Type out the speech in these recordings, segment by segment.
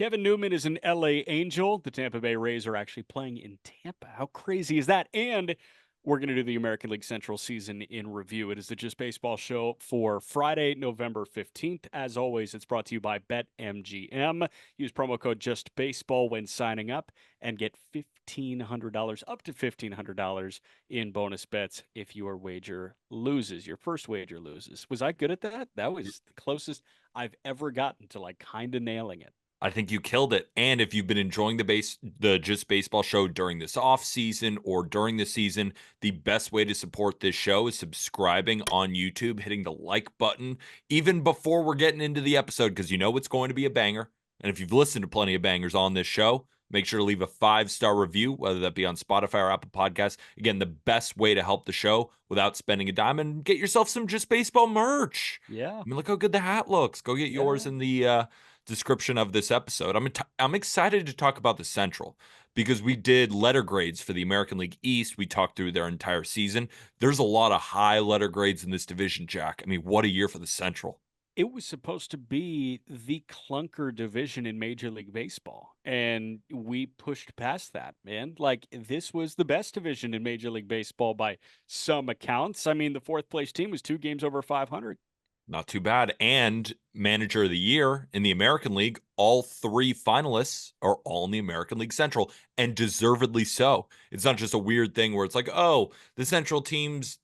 Kevin Newman is an LA Angel. The Tampa Bay Rays are actually playing in Tampa. How crazy is that? And we're going to do the American League Central season in review. It is the Just Baseball show for Friday, November 15th. As always, it's brought to you by BetMGM. Use promo code Just Baseball when signing up and get $1,500, up to $1,500 in bonus bets if your wager loses. Your first wager loses. Was I good at that? That was the closest I've ever gotten to like kind of nailing it. I think you killed it. And if you've been enjoying the Just Baseball show during this off season or during the season, the best way to support this show is subscribing on YouTube, hitting the like button even before we're getting into the episode, because you know it's going to be a banger. And if you've listened to plenty of bangers on this show, make sure to leave a 5-star review, whether that be on Spotify or Apple Podcasts. Again, the best way to help the show without spending a dime, and get yourself some Just Baseball merch. Yeah. I mean, look how good the hat looks. Go get yours Yeah. in the description of this episode. I'm excited to talk about the Central because we did letter grades for the American League East. We talked through their entire season. There's a lot of high letter grades in this division, Jack. I mean, what a year for the Central. It was supposed to be the clunker division in Major League Baseball, and we pushed past that, man. Like, this was the best division in Major League Baseball by some accounts. I mean, the fourth place team was 2 games over 500. Not too bad. And manager of the year in the American League, all three finalists are all in the American League Central, and deservedly so. It's not just a weird thing where it's like, oh, the Central teams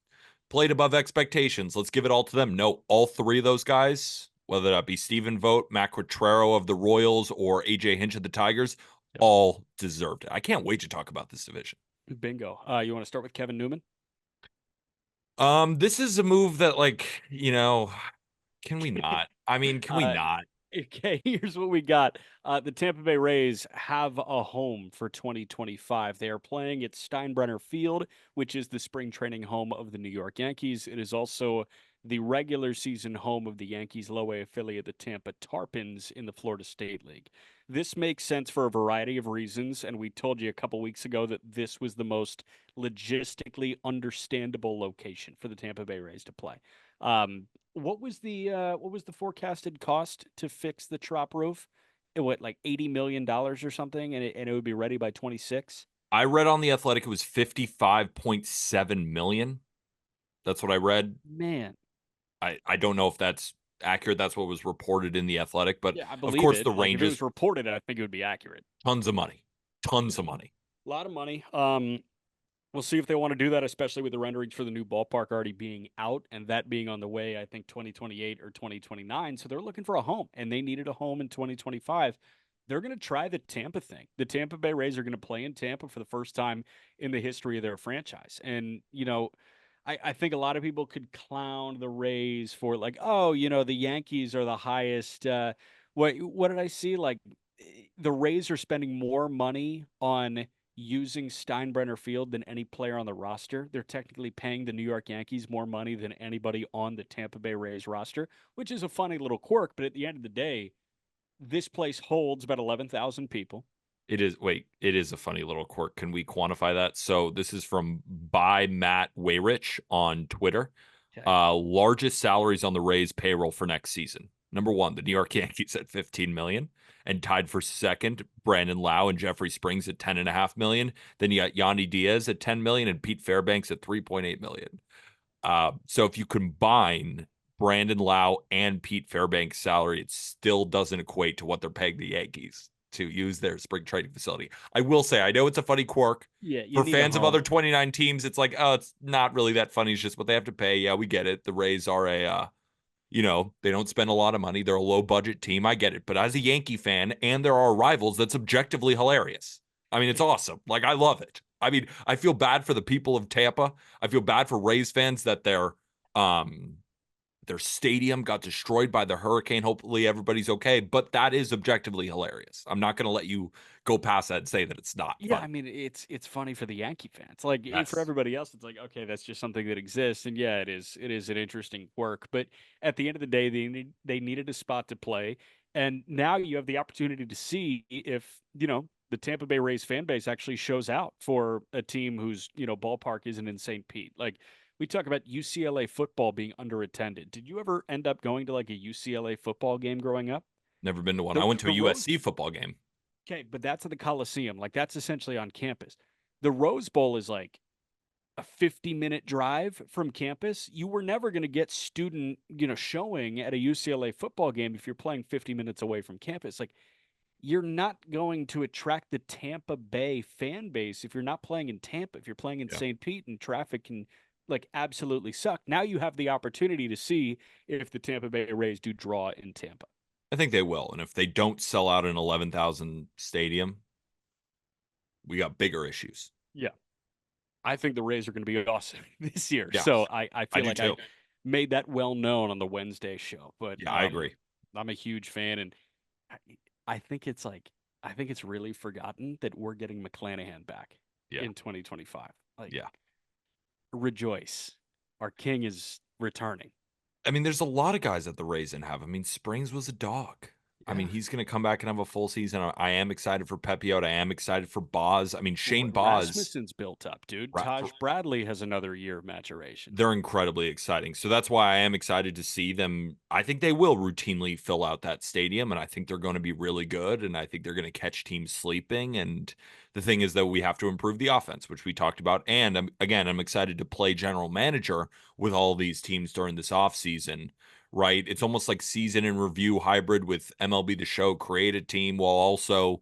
played above expectations. Let's give it all to them. No, all three of those guys, whether that be Stephen Vogt, Matt Quatrero of the Royals, or AJ Hinch of the Tigers, Yep. all deserved it. I can't wait to talk about this division. Bingo. You want to start with Kevin Newman? This is a move that, like, can we not? I mean, can we Uh, not? okay, here's what we got. The Tampa Bay Rays have a home for 2025. They are playing at Steinbrenner Field, which is the spring training home of the New York Yankees. It is also the regular season home of the Yankees' low A affiliate, the Tampa Tarpons, in the Florida State League. This makes sense for a variety of reasons, and we told you a couple weeks ago that this was the most logistically understandable location for the Tampa Bay Rays to play. What was the forecasted cost to fix the Trop roof? What, like $80 million or something, and it would be ready by 26? I read on the Athletic it was 55.7 million. That's what I read. Man, I don't know if that's accurate. That's what was reported in the Athletic, but yeah, I of believe course it. the Like, if it ranges, was reported, I think it would be accurate. tons of money. Tons of money. A lot of money. We'll see if they want to do that, especially with the renderings for the new ballpark already being out and that being on the way, I think 2028 or 2029. So they're looking for a home, and they needed a home in 2025. They're going to try the Tampa thing. The Tampa Bay Rays are going to play in Tampa for the first time in the history of their franchise. And, I think a lot of people could clown the Rays for, like, oh, the Yankees are the highest. What did I see? Like, the Rays are spending more money on using Steinbrenner Field than any player on the roster. They're technically paying the New York Yankees more money than anybody on the Tampa Bay Rays roster, which is a funny little quirk. But at the end of the day, this place holds about 11,000 people. It is a funny little quirk. Can we quantify that? So this is from by Matt Wayrich on Twitter. Okay. Largest salaries on the Rays payroll for next season. Number one, the New York Yankees at 15 million, and tied for second, Brandon Lau and Jeffrey Springs at 10.5 million. Then you got Yandy Diaz at 10 million and Pete Fairbanks at 3.8 million. So if you combine Brandon Lau and Pete Fairbanks' salary, it still doesn't equate to what they're paying the Yankees to use their spring training facility. I will say, I know it's a funny quirk. Yeah, you For need a fans of other home. 29 teams, it's like, oh, it's not really that funny. It's just what they have to pay. Yeah, we get it. The Rays are they don't spend a lot of money. They're a low budget team. I get it. But as a Yankee fan, and there are rivals, that's objectively hilarious. I mean, it's awesome. Like, I love it. I mean, I feel bad for the people of Tampa. I feel bad for Rays fans that their stadium got destroyed by the hurricane. Hopefully everybody's okay, but that is objectively hilarious. I'm not going to let you go past that and say that it's not Yeah, I funny. mean, it's funny for the Yankee fans. Like, for Yes. everybody else, it's like, okay, that's just something that exists, and yeah, it is an interesting quirk. But at the end of the day, they needed a spot to play, and now you have the opportunity to see if the Tampa Bay Rays fan base actually shows out for a team whose ballpark isn't in St. Pete. Like, we talk about UCLA football being underattended. Did you ever end up going to like a UCLA football game growing up? Never been to one. I The went to a the Rose USC football game. Okay, but that's at the Coliseum. Like that's essentially on campus. The Rose Bowl is like a 50-minute drive from campus. You were never going to get student, showing at a UCLA football game if you're playing 50 minutes away from campus. Like you're not going to attract the Tampa Bay fan base if you're not playing in Tampa. If you're playing in Yeah. St. Pete and traffic can like absolutely suck. Now you have the opportunity to see if the Tampa Bay Rays do draw in Tampa. I think they will. And if they don't sell out an 11,000 stadium, we got bigger issues. Yeah. I think the Rays are going to be awesome this year. Yeah, So I I feel do like too. I made that well known on the Wednesday show. But Yeah, I agree. I'm a huge fan, and I, I think it's like I think it's really forgotten that we're getting McClanahan back Yeah. in 2025. Like Yeah. rejoice, our king is returning. I mean, there's a lot of guys that the Rays didn't have. I mean, Springs was a dog. I Yeah, mean, he's going to come back and have a full season. I am excited for Pepiot. I am excited for Boz. I mean, Shane Boz, Rasmussen's built up, dude. Taj Bradley has another year of maturation. they're incredibly exciting. So that's why I am excited to see them. I think they will routinely fill out that stadium, and I think they're going to be really good. And I think they're going to catch teams sleeping. And the thing is that we have to improve the offense, which we talked about. And again, I'm excited to play general manager with all these teams during this offseason. Right. It's almost like season in review hybrid with MLB The Show, create a team while also,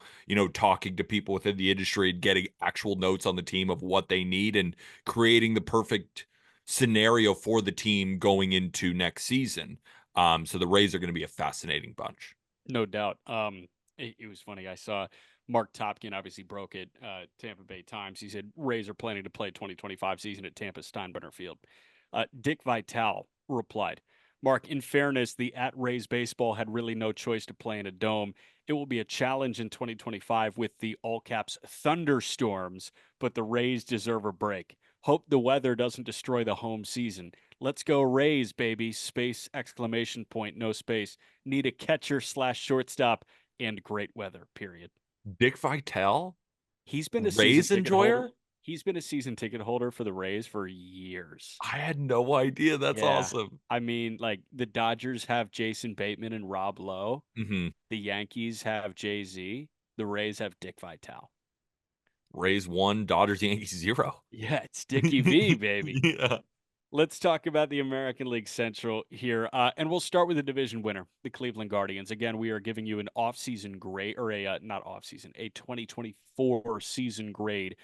talking to people within the industry and getting actual notes on the team of what they need and creating the perfect scenario for the team going into next season. So the Rays are going to be a fascinating bunch. No doubt. It was funny. I saw Mark Topkin obviously broke it. Tampa Bay Times. He said Rays are planning to play 2025 season at Tampa Steinbrenner Field. Dick Vitale replied, "Mark, in fairness, the at Rays baseball had really no choice to play in a dome. It will be a challenge in 2025 with the all caps thunderstorms, but the Rays deserve a break. Hope the weather doesn't destroy the home season. Let's go Rays, baby! Space exclamation point, no space. Need a catcher slash shortstop and great weather. Period." Dick Vitale, He's been a season Rays ticket holder. enjoyer. He's been a season ticket holder for the Rays for years. I had no idea. That's Yeah. awesome. I mean, like the Dodgers have Jason Bateman and Rob Lowe. hmm The Yankees have Jay-Z. The Rays have Dick Vitale. Rays 1, Dodgers, Yankees 0. Yeah, it's Dickie V, baby. Yeah. Let's talk about the American League Central here. And we'll start with the division winner, the Cleveland Guardians. Again, we are giving you an off-season grade, or not off-season, a 2024 season grade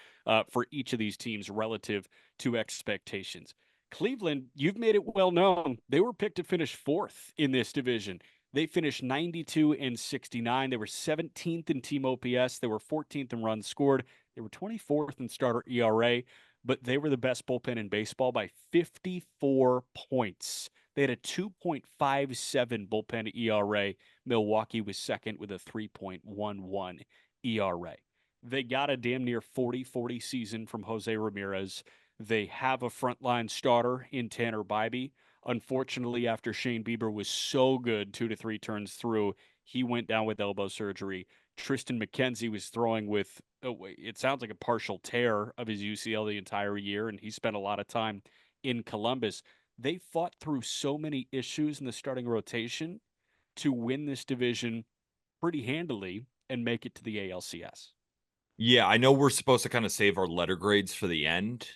for each of these teams relative to expectations. Cleveland, you've made it well known. They were picked to finish fourth in this division. They finished 92 and 69. They were 17th in team OPS. They were 14th in runs scored. They were 24th in starter ERA, but they were the best bullpen in baseball by 54 points. They had a 2.57 bullpen ERA. Milwaukee was second with a 3.11 ERA. They got a damn near 40-40 season from Jose Ramirez. They have a frontline starter in Tanner Bybee. Unfortunately, after Shane Bieber was so good 2 to 3 turns through, he went down with elbow surgery. Tristan McKenzie was throwing with, it sounds like a partial tear of his UCL the entire year, and he spent a lot of time in Columbus. They fought through so many issues in the starting rotation to win this division pretty handily and make it to the ALCS. Yeah, I know we're supposed to kind of save our letter grades for the end,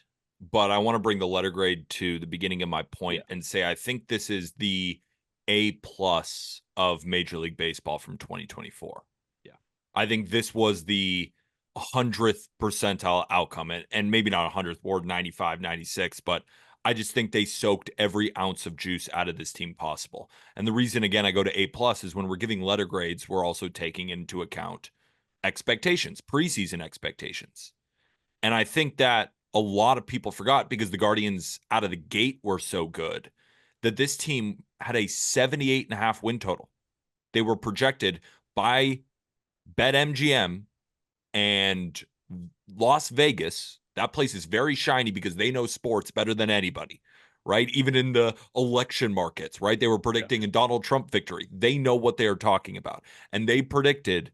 but I want to bring the letter grade to the beginning of my Yeah, point and say I think this is the A plus of Major League Baseball from 2024. yeah, I think this was the 100th percentile outcome, and maybe not 100th or 95, 96, but I just think they soaked every ounce of juice out of this team possible. And the reason, again, I go to A plus is when we're giving letter grades, we're also taking into account expectations, preseason expectations. And I think that a lot of people forgot because the Guardians out of the gate were so good that this team had a 78.5 win total. They were projected by BetMGM and Las Vegas. That place is very shiny because they know sports better than anybody, right? Even in the election markets, right? They were yeah. predicting a Donald Trump victory. They know what they are talking about. And they predicted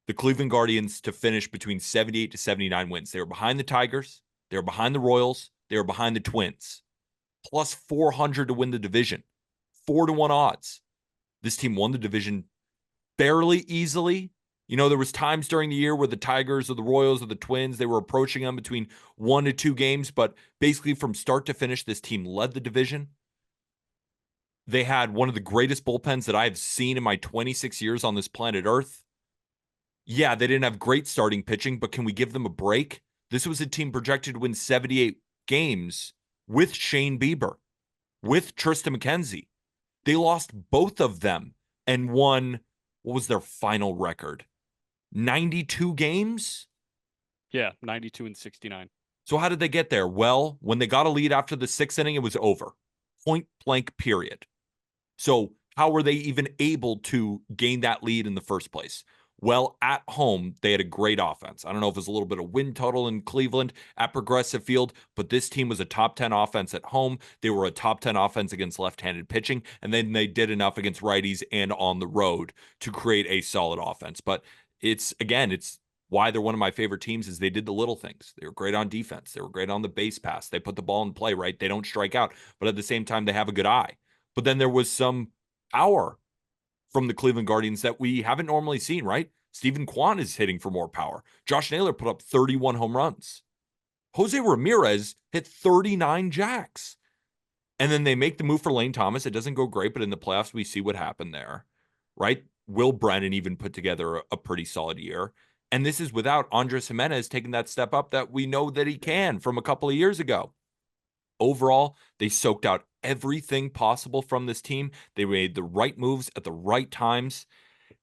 the Cleveland Guardians to finish between 78 to 79 wins. They were behind the Tigers, they were behind the Royals, they were behind the Twins. Plus 400 to win the division. 4-1 odds. This team won the division barely easily. You know, there was times during the year where the Tigers or the Royals or the Twins, they were approaching them between 1 to 2 games, but basically from start to finish, this team led the division. They had one of the greatest bullpens that I've seen in my 26 years on this planet Earth. Yeah, they didn't have great starting pitching, but can we give them a break? This was a team projected to win 78 games with Shane Bieber, with Tristan McKenzie. They lost both of them and won, what was their final record? 92 games? Yeah, 92 and 69. So how did they get there? Well, when they got a lead after the sixth inning, it was over. Point blank, period. So how were they even able to gain that lead in the first place? Well, at home, they had a great offense. I don't know if it was a little bit of win total in Cleveland at Progressive Field, but this team was a top 10 offense at home. They were a top 10 offense against left-handed pitching, and then they did enough against righties and on the road to create a solid offense. But it's why they're one of my favorite teams is they did the little things. They were great on defense. They were great on the base pass. They put the ball in play, right? They don't strike out, but at the same time, they have a good eye. But then there was some power from the Cleveland Guardians that we haven't normally seen, right? Stephen Kwan is hitting for more power. Josh Naylor put up 31 home runs. Jose Ramirez hit 39 jacks. And then they make the move for Lane Thomas. It doesn't go great, but in the playoffs, we see what happened there, right? Will Brennan even put together a pretty solid year. And this is without Andres Jimenez taking that step up that we know that he can from a couple of years ago. Overall, they soaked out everything possible from this team. They made the right moves at the right times.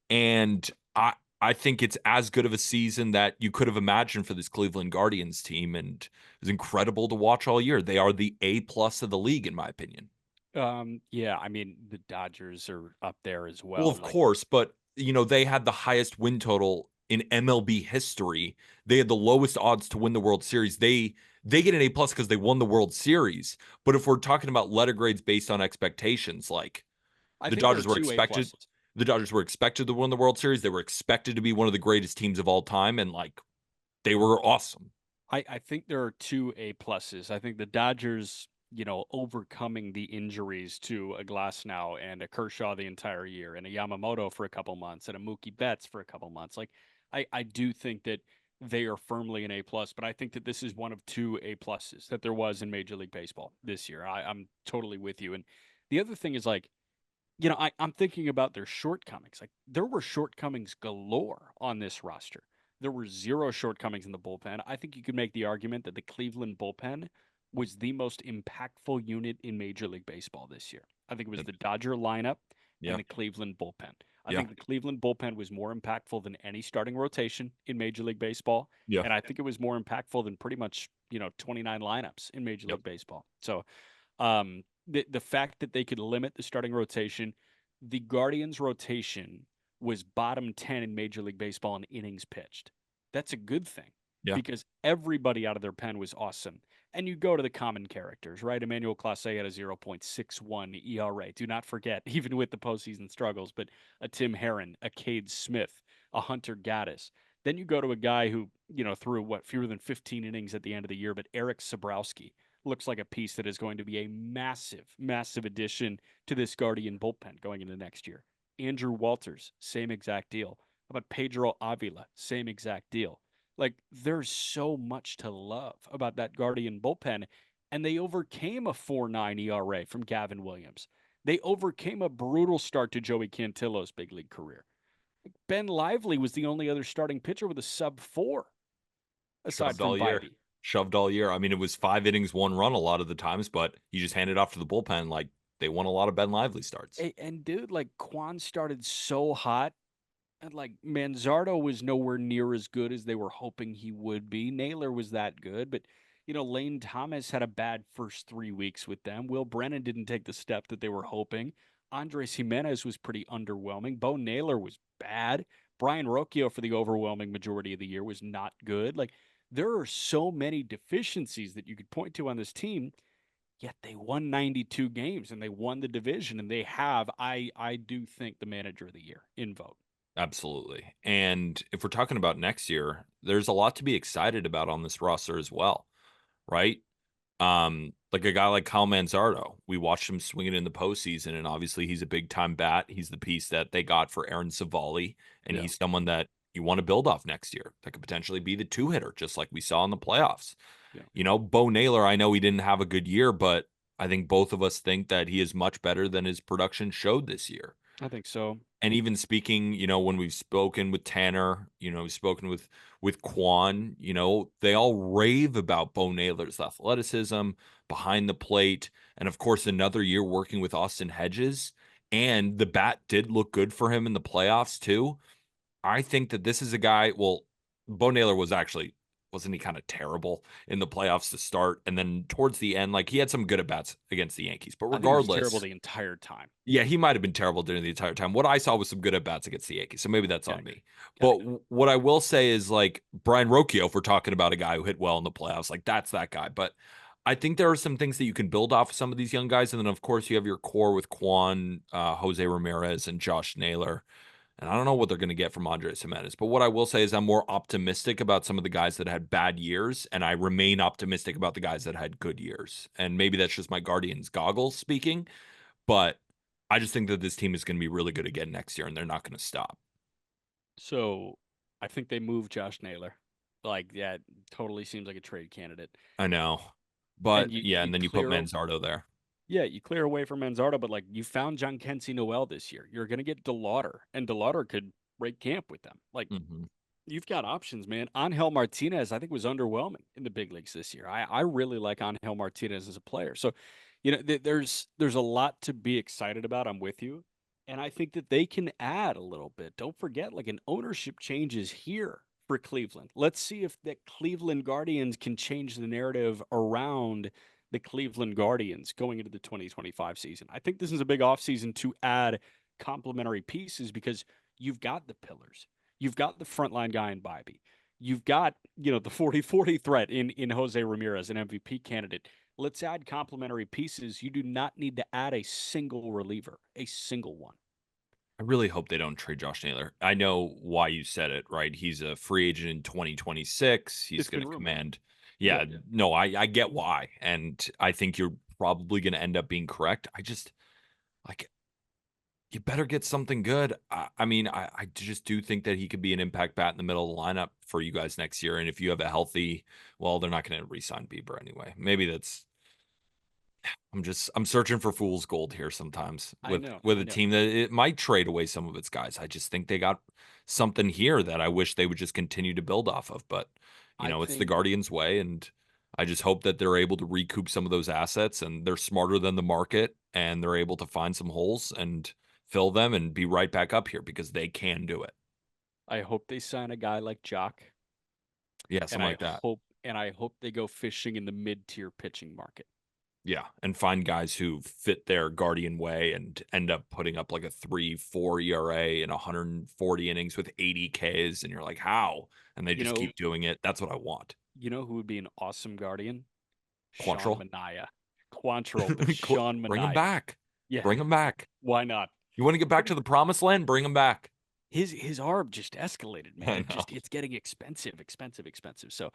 And I think it's as good of a season that you could have imagined for this Cleveland Guardians team. And it was incredible to watch all year. They are the A plus of the league, in my opinion. Yeah, I mean the Dodgers are up there as Well, well. of Like course, but they had the highest win total in MLB history. They had the lowest odds to win the World Series. They get an A plus because they won the World Series. But if we're talking about letter grades based on expectations, like I the think there are Dodgers were two A expected, pluses. the Dodgers were expected to win the World Series. They were expected to be one of the greatest teams of all time, and like they were awesome. I think there are two A pluses. I think the Dodgers, overcoming the injuries to a Glasnow and a Kershaw the entire year, and a Yamamoto for a couple months, and a Mookie Betts for a couple months. Like, I do think that they are firmly an A plus, but I think that this is one of two A pluses that there was in Major League Baseball this year. I'm totally with you. And the other thing is like, I'm thinking about their shortcomings. Like there were shortcomings galore on this roster. There were zero shortcomings in the bullpen. I think you could make the argument that the Cleveland bullpen was the most impactful unit in Major League Baseball this year. I think it was the Dodger lineup and Yeah, the Cleveland bullpen. I yeah, think the Cleveland bullpen was more impactful than any starting rotation in Major League Baseball. yeah, And I think it was more impactful than pretty much, 29 lineups in Major yep. League Baseball. So the fact that they could limit the starting rotation, the Guardians rotation was bottom 10 in Major League Baseball in innings pitched. That's a good thing Yeah. because everybody out of their pen was awesome. And you go to the common characters, right? Emmanuel Clase had a 0.61 ERA. Do not forget, even with the postseason struggles, but a Tim Herron, a Cade Smith, a Hunter Gaddis. Then you go to a guy who, threw fewer than 15 innings at the end of the year, but Eric Sabrowski looks like a piece that is going to be a massive, massive addition to this Guardian bullpen going into next year. Andrew Walters, same exact deal. How about Pedro Avila? Same exact deal. Like, there's so much to love about that Guardian bullpen, and they overcame a 4.9 ERA from Gavin Williams. They overcame a brutal start to Joey Cantillo's big league career. Ben Lively was the only other starting pitcher with a sub 4 aside Shoved from all year. Bybee. Shoved all year. I mean, it was 5 innings, 1 run a lot of the times, but you just hand it off to the bullpen. Like they won a lot of Ben Lively starts. And dude, like Quan started so hot. And like Manzardo was nowhere near as good as they were hoping he would be. Naylor was that good, but Lane Thomas had a bad first 3 weeks with them. Will Brennan didn't take the step that they were hoping. Andres Jimenez was pretty underwhelming. Bo Naylor was bad. Brian Rocchio for the overwhelming majority of the year was not good. Like there are so many deficiencies that you could point to on this team, yet they won 92 games and they won the division and they have I do think the manager of the year in vote. Absolutely. And if we're talking about next year, there's a lot to be excited about on this roster as well, right? Like a guy like Kyle Manzardo. We watched him swing it in the postseason, and obviously he's a big time bat. He's the piece that they got for Aaron Savali, and Yeah, he's someone that you want to build off next year that could potentially be the two hitter, just like we saw in the playoffs. yeah, Bo Naylor, I know he didn't have a good year, but I think both of us think that he is much better than his production showed this year. I think so. And even speaking, when we've spoken with Tanner, we've spoken with Quan, they all rave about Bo Naylor's athleticism behind the plate, and of course another year working with Austin Hedges, and the bat did look good for him in the playoffs too. I think that this is a guy. Well, Bo Naylor wasn't he kind of terrible in the playoffs to start, and then towards the end, like he had some good at bats against the Yankees, but I think he was terrible regardless. the entire time. Yeah, he might have been terrible during the entire time. What I saw was some good at bats against the Yankees, so maybe that's on Getting me. there, But getting there. what I will say is like Brian Rocchio, if we're talking about a guy who hit well in the playoffs, like that's that guy. But I think there are some things that you can build off of some of these young guys, and then of course you have your core with Quan, Jose Ramirez, and Josh Naylor. And I don't know what they're going to get from Andres Jimenez. But what I will say is I'm more optimistic about some of the guys that had bad years, and I remain optimistic about the guys that had good years. And maybe that's just my Guardians goggles speaking, but I just think that this team is going to be really good again next year, and they're not going to stop. So I think they moved Josh Naylor. Like that totally seems like a trade candidate. I know. And But you yeah, you and then you put clear Manzardo there. yeah, you clear away from Manzardo, but like you found John Kency Noel this year. You're gonna get DeLauder, and DeLauder could break camp with them. Like Hmm. you've got options, man. Angel Martinez, I think, was underwhelming in the big leagues this year. I really like Angel Martinez as a player. So, there's a lot to be excited about. I'm with you, and I think that they can add a little bit. Don't forget, like an ownership change is here for Cleveland. Let's see if the Cleveland Guardians can change the narrative around the Cleveland Guardians going into the 2025 season. I think this is a big offseason to add complementary pieces because you've got the pillars. You've got the frontline guy in Bybee. You've got, the 40-40 threat in Jose Ramirez, an MVP candidate. Let's add complementary pieces. You do not need to add a single reliever, a single one. I really hope they don't trade Josh Naylor. I know why you said it, right? He's a free agent in 2026. He's It's going been to rumored. command. Yeah. Yeah, no, I get why. And I think you're probably going to end up being correct. I just, like, you better get something good. I mean, I just do think that he could be an impact bat in the middle of the lineup for you guys next year. And if you have a healthy, well, they're not going to re-sign Bieber anyway. Maybe that's. I'm searching for fool's gold here sometimes I with know. with I a know. team that it might trade away some of its guys. I just think they got something here that I wish they would just continue to build off of. But I it's the think Guardians way, and I just hope that they're able to recoup some of those assets and they're smarter than the market and they're able to find some holes and fill them and be right back up here because they can do it. I hope they sign a guy like Jock, Yeah, and something I like that. hope and I hope they go fishing in the mid-tier pitching market. Yeah, and find guys who fit their Guardian way and end up putting up like a 3.4 ERA in 140 innings with 80 Ks, and you're like, how? And they You just know, keep doing it. That's what I want. who would be an awesome guardian? Sean Quantrill, Manaea. Quantrill, but Sean bring him Manaea. back. Yeah, Bring him back. why not? You want to get back But to the promised land? Bring him back. his arb just escalated, man. I know. It's getting expensive, expensive, expensive. So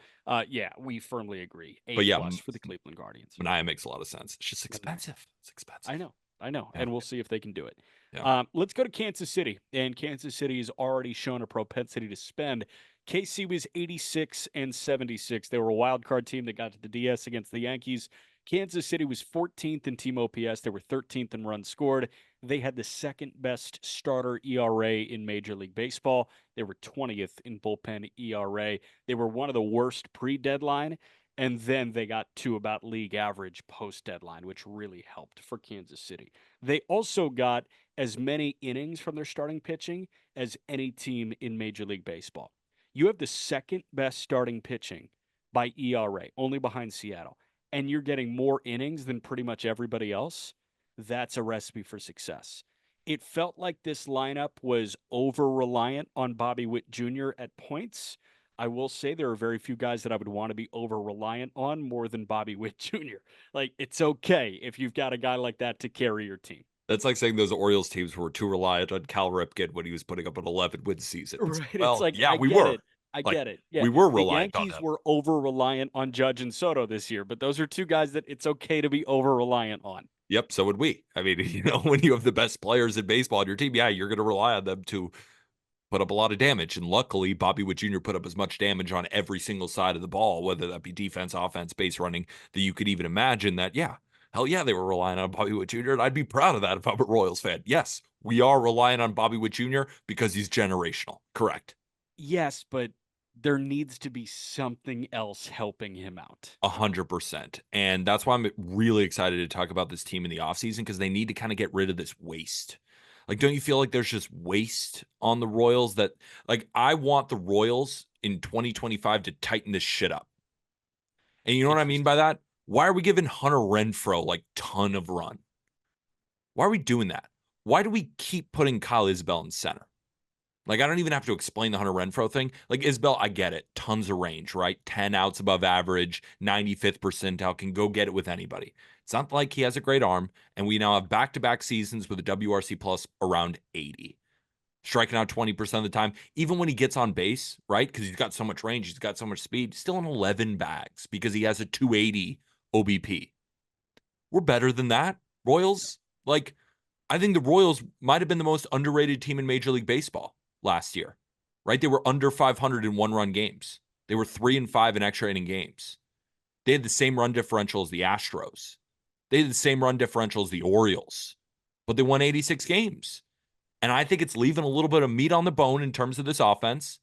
yeah, we firmly agree. A But yeah, plus for the Cleveland Guardians. Mania makes a lot of sense. It's just Manaea. expensive. It's I expensive. know, I know, Yeah. and we'll see if they can do it. Yeah. Let's go to Kansas City, and Kansas City has already shown a propensity to spend. KC was 86 and 76. They were a wild card team that got to the DS against the Yankees. Kansas City was 14th in team OPS. They were 13th in runs scored. They had the second best starter ERA in Major League Baseball. They were 20th in bullpen ERA. They were one of the worst pre deadline. And then they got to about league average post deadline, which really helped for Kansas City. They also got as many innings from their starting pitching as any team in Major League Baseball. You have the second best starting pitching by ERA, only behind Seattle, and you're getting more innings than pretty much everybody else. That's a recipe for success. It felt like this lineup was over reliant on Bobby Witt Jr. at points. I will say there are very few guys that I would want to be over reliant on more than Bobby Witt Jr. Like, it's okay if you've got a guy like that to carry your team. That's like saying those Orioles teams were too reliant on Cal Ripken when he was putting up an 11 win season. It's Right. like, It's well, like, yeah, I we get were. it. I Like, get it. Yeah, we were the reliant on Yankees them. were over reliant on Judge and Soto this year, but those are two guys that it's okay to be over reliant on. Yep, so would we. I mean, when you have the best players in baseball on your team, yeah, you're going to rely on them to put up a lot of damage. And luckily, Bobby Witt Jr. put up as much damage on every single side of the ball, whether that be defense, offense, base running, that you could even imagine that, yeah, hell yeah, they were relying on Bobby Witt Jr. And I'd be proud of that if I'm a Royals fan. Yes, we are relying on Bobby Witt Jr. because he's generational. Correct. Yes, but there needs to be something else helping him out. 100%. And that's why I'm really excited to talk about this team in the offseason because they need to kind of get rid of this waste. Like, don't you feel like there's just waste on the Royals that, like, I want the Royals in 2025 to tighten this shit up. And you know what I mean by Interesting. that? Why are we giving Hunter Renfroe like ton of run? Why are we doing that? Why do we keep putting Kyle Isbell in center? Like, I don't even have to explain the Hunter Renfroe thing. Like, Isbell, I get it. Tons of range, right? 10 outs above average, 95th percentile, can go get it with anybody. It's not like he has a great arm, and we now have back-to-back seasons with a WRC plus around 80. Striking out 20% of the time, even when he gets on base, right? Because he's got so much range, he's got so much speed, still in 11 bags because he has a 280 OBP. We're better than that, Royals. Like, I think the Royals might have been the most underrated team in Major League Baseball last year, right? They were under 500 in one-run games. They were 3-5 in extra inning games. They had the same run differential as the Astros. They had the same run differential as the Orioles, but they won 86 games. And I think it's leaving a little bit of meat on the bone in terms of this offense.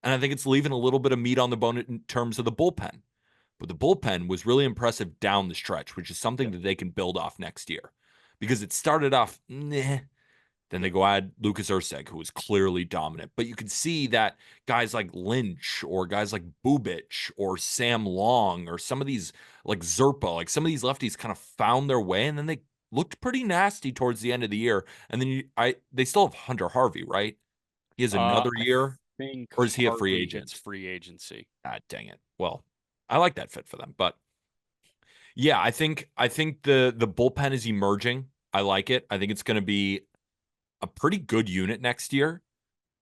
And I think it's leaving a little bit of meat on the bone in terms of the bullpen. But the bullpen was really impressive down the stretch, which is something Yep. that they can build off next year. Because it started off, then they Yep. go add Lucas Erceg, who was clearly dominant. But you can see that guys like Lynch or guys like Bubich or Sam Long or some of these like Zerpa, like some of these lefties kind of found their way and then they looked pretty nasty towards the end of the year. And then they still have Hunter Harvey, right? He has another I year, think or is he a free Harvey agent? hits free agency. Ah, dang it. Well, I like that fit for them, but yeah, I think the bullpen is emerging. I like it. I think it's going to be a pretty good unit next year.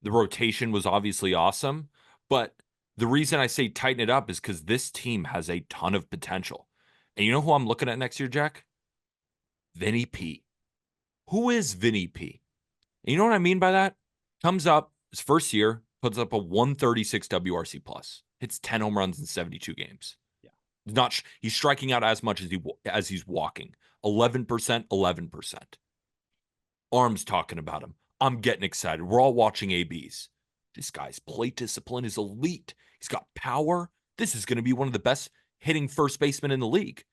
The rotation was obviously awesome, but the reason I say tighten it up is because this team has a ton of potential. And you know who I'm looking at next year, Jack? Vinny P. Who is Vinny P? And you know what I mean by that? Comes up his first year, puts up a 136 WRC plus, hits 10 home runs in 72 games. Yeah. Not he's striking out as much as he's walking. 11%, 11%. Arms talking about him. I'm getting excited. We're all watching ABs. This guy's plate discipline is elite. He's got power. This is going to be one of the best hitting first basemen in the league.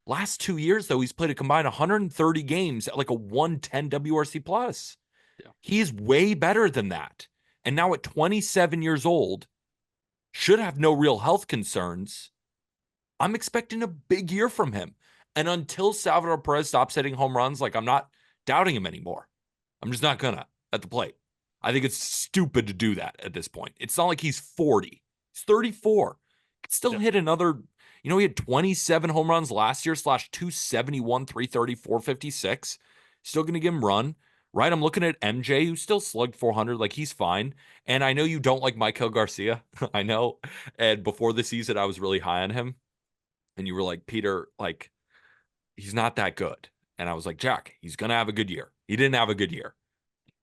Last 2 years, though, he's played a combined 130 games at like a 110 WRC plus. Yeah. He is way better than that. And now at 27 years old, should have no real health concerns. I'm expecting a big year from him. And until Salvador Perez stops hitting home runs, like I'm not doubting him anymore. I'm just not gonna at the plate. I think it's stupid to do that at this point. It's not like he's 40. He's 34. Could still Yep. hit another, he had 27 home runs last year, slash 271, 330, 456. Still gonna give him run. Right. I'm looking at MJ, who still slugged 400. Like he's fine. And I know you don't like Michael Garcia. I know. And before the season, I was really high on him. And you were like, Peter, like, he's not that good. And I was like, Jack, he's going to have a good year. He didn't have a good year.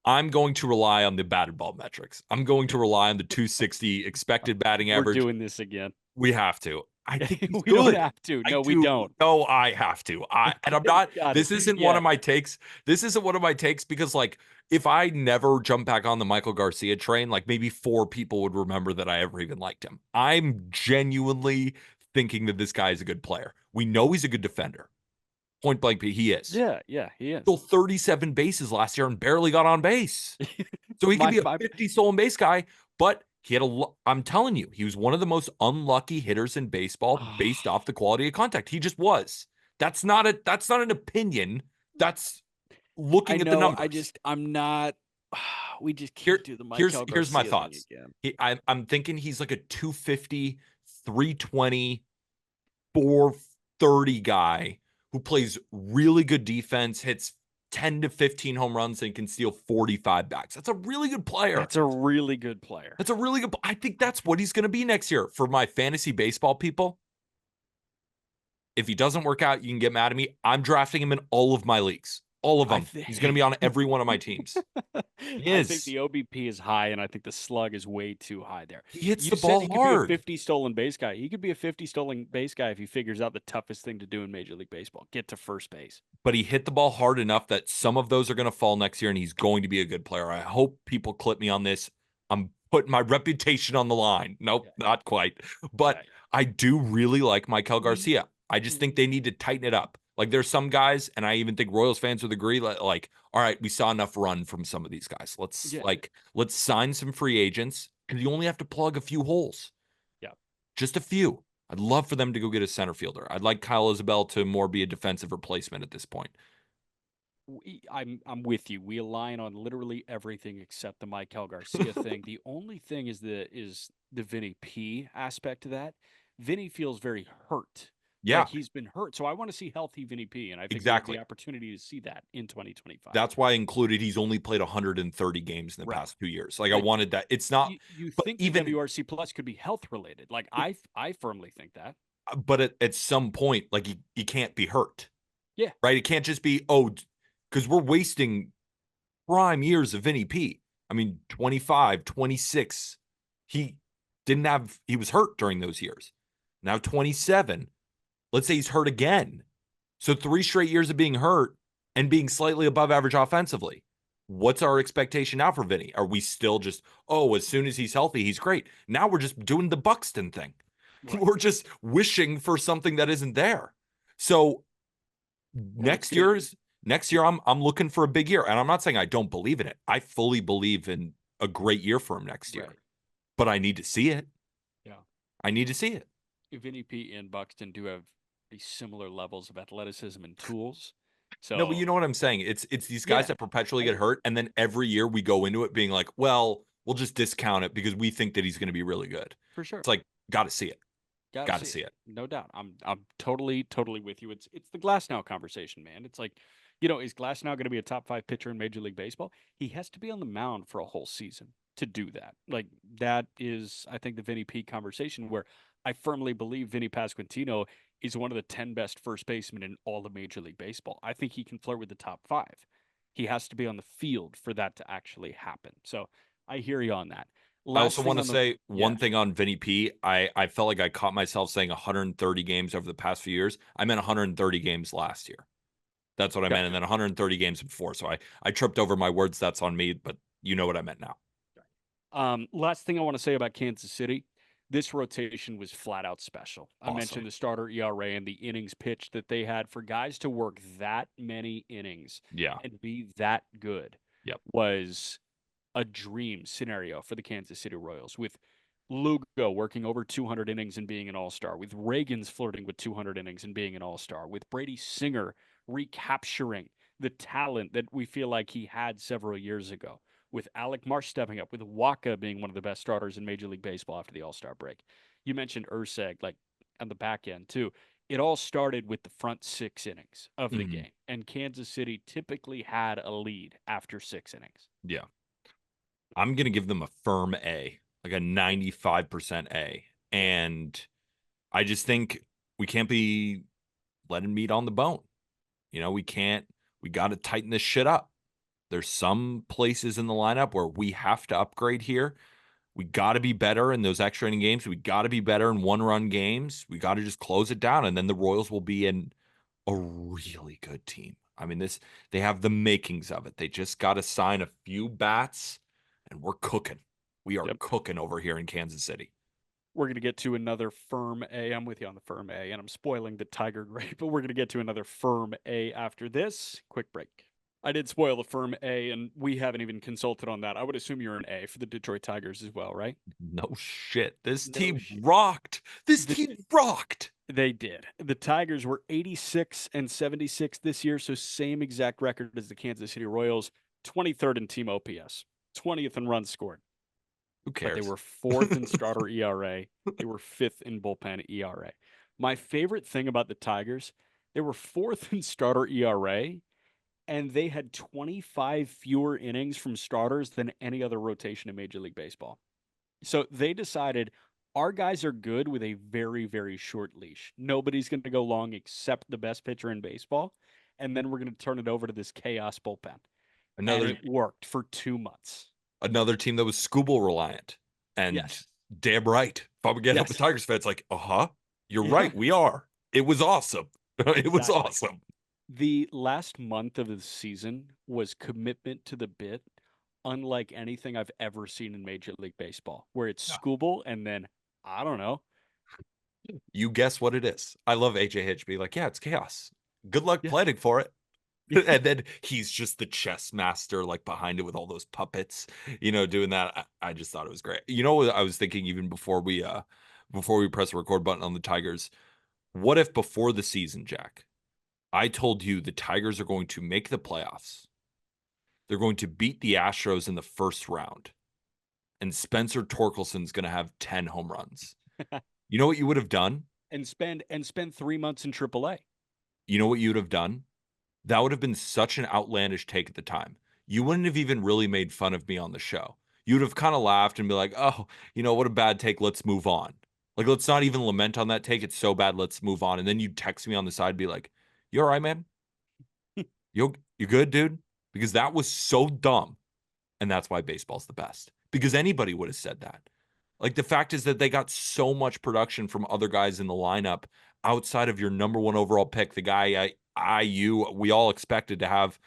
I'm going to rely on the batted ball metrics. I'm going to rely on the 260 expected batting We're average. doing this again. We have to. I think he's We don't good. have to. I No, we do. don't. No, I have to. And I'm not. Got it. This isn't one Yeah. of my takes. This isn't one of my takes because, like, if I never jump back on the Michael Garcia train, like maybe 4 people would remember that I ever even liked him. I'm genuinely thinking that this guy is a good player. We know he's a good defender. Point blank, he is. Yeah, he is. Stole 37 bases last year and barely got on base. So he could be a 50 stolen base guy, but he had I'm telling you, he was one of the most unlucky hitters in baseball based off the quality of contact. He just was. That's not an opinion. That's I looking at the know. numbers. I'm not. We just can't do the Michael Here's my Garcia thing thoughts. again. I'm thinking he's like a 250, 320, 430 guy who plays really good defense, hits 10 to 15 home runs and can steal 45 backs. That's a really good player. That's a really good player. That's a really good. I think that's what he's going to be next year. For my fantasy baseball people, if he doesn't work out, you can get mad at me. I'm drafting him in all of my leagues. All of I them. He's going to think be on every one of my teams. He I think is. the OBP is high, and I think the slug is way too high there. He hits You the said ball he could be a hard. 50 stolen base guy. He could be a 50 stolen base guy if he figures out the toughest thing to do in Major League Baseball: get to first base. But he hit the ball hard enough that some of those are going to fall next year, and he's going to be a good player. I hope people clip me on this. I'm putting my reputation on the line. Nope, Yeah, not quite. But yeah, I do really like Michael yeah. Garcia. I just think they need to tighten it up. Like there's some guys, and I even think Royals fans would agree, like, all right, we saw enough run from some of these guys. Yeah, Let's sign some free agents because you only have to plug a few holes. yeah. Just a few. I'd love for them to go get a center fielder. I'd like Kyle Isabel to more be a defensive replacement at this point. I'm with you. We align on literally everything except the Michael Garcia thing. The only thing is the Vinny P aspect to that. Vinny feels very hurt. Yeah, Like he's been hurt. So I want to see healthy Vinny P, and I think we have the exactly. opportunity to see that in 2025. That's why I included he's only played 130 games in the Right. past 2 years. Like I Like wanted that. It's not, you but think the even, WRC plus could be health related. Like I firmly think that. but at some point, like you can't be hurt, Yeah. right? It can't just be, oh, because we're wasting prime years of Vinny P. I mean, 25, 26. He he was hurt during those years. Now 27. Let's say he's hurt again. So 3 straight years of being hurt and being slightly above average offensively. What's our expectation now for Vinny? Are we still just, oh, as soon as he's healthy, he's great? Now we're just doing the Buxton thing. Right. We're just wishing for something that isn't there. So Well, it's next gonna year's next year, I'm looking for a big year. And I'm not saying I don't believe in it. I fully believe in a great year for him next year. right. But I need to see it. Yeah. I need to see it. Vinny P and Buxton do have these similar levels of athleticism and tools. No, but you So know what I'm saying. It's these guys yeah, that perpetually I get do. hurt, and then every year we go into it being like, well, we'll just discount it because we think that he's going to be really good. For sure. It's like, got to see it. Got to Got to see it. see it. No doubt. I'm totally with you. It's the Glass now conversation, man. It's like, is Glass now going to be a top 5 pitcher in Major League Baseball? He has to be on the mound for a whole season to do that. Like that is, I think, the Vinny P conversation where I firmly believe Vinny Pasquantino is one of the 10 best first basemen in all of Major League Baseball. I think he can flirt with the top 5. He has to be on the field for that to actually happen. So I hear you on that. I Last also thing want to on the say yeah, one thing on Vinny P. I felt like I caught myself saying 130 games over the past few years. I meant 130 games last year. That's what I meant. And gotcha. then 130 games before. So I tripped over my words. That's on me, but you know what I meant now. Last thing I want to say about Kansas City, this rotation was flat out special. I Awesome. mentioned the starter ERA and the innings pitched that they had for guys to work that many innings Yeah. and be that good Yep. was a dream scenario for the Kansas City Royals with Lugo working over 200 innings and being an all-star, with Reagan's flirting with 200 innings and being an all-star, with Brady Singer recapturing the talent that we feel like he had several years ago, with Alec Marsh stepping up, with Waka being one of the best starters in Major League Baseball after the All-Star break. You mentioned Urseg, like on the back end too. It all started with the front 6 innings of the Mhm. game, and Kansas City typically had a lead after 6 innings. Yeah. I'm going to give them a firm A, like a 95% A. Yeah. And I just think we can't be letting meat on the bone. We can't, we got to tighten this shit up. There's some places in the lineup where we have to upgrade here. We got to be better in those extra inning games. We got to be better in one-run games. We got to just close it down, and then the Royals will be in a really good team. I mean, they have the makings of it. They just got to sign a few bats, and we're cooking. We are Yep. cooking over here in Kansas City. We're going to get to another firm A. I'm with you on the firm A, and I'm spoiling the Tiger grade, but we're going to get to another firm A after this. Quick break. I did spoil the firm A, and we haven't even consulted on that. I would assume you're an A for the Detroit Tigers as well, right? No shit. This No team shit. rocked. This The, team rocked. they did. The Tigers were 86 and 76 this year, so same exact record as the Kansas City Royals, 23rd in team OPS, 20th in runs scored. Who But they cares? were 4th in starter ERA. They were 5th in bullpen ERA. My favorite thing about the Tigers, they were 4th in starter ERA, and they had 25 fewer innings from starters than any other rotation in Major League Baseball. So they decided our guys are good with a very, very short leash. Nobody's going to go long except the best pitcher in baseball. And then we're going to turn it over to this chaos bullpen. And Another it worked for 2 months. another team that was Scooble reliant. And Yes. damn right. If I'm again, I'm a Yes. Tigers fan. It's like, you're Yeah, right. We are. It was awesome. It was exactly. awesome. The last month of the season was commitment to the bit, unlike anything I've ever seen in Major League Baseball, where it's Yeah. Scooble and then, I don't know. You guess what it is. I love AJ Hitch being like, yeah, it's chaos. Good luck Yeah. planning for it. And then he's just the chess master, like behind it with all those puppets, doing that. I just thought it was great. You know what I was thinking even before we press the record button on the Tigers? What if before the season, Jack, I told you the Tigers are going to make the playoffs? They're going to beat the Astros in the first round, and Spencer Torkelson's going to have 10 home runs. You know what you would have done? And spend 3 months in AAA. You know what you would have done? That would have been such an outlandish take at the time. You wouldn't have even really made fun of me on the show. You would have kind of laughed and be like, oh, what a bad take. Let's move on. Like, let's not even lament on that take. It's so bad. Let's move on. And then you'd text me on the side, be like, you all right, man? You good, dude? Because that was so dumb. And that's why baseball's the best. Because anybody would have said that. Like, the fact is that they got so much production from other guys in the lineup outside of your number one overall pick, the guy we all expected to have,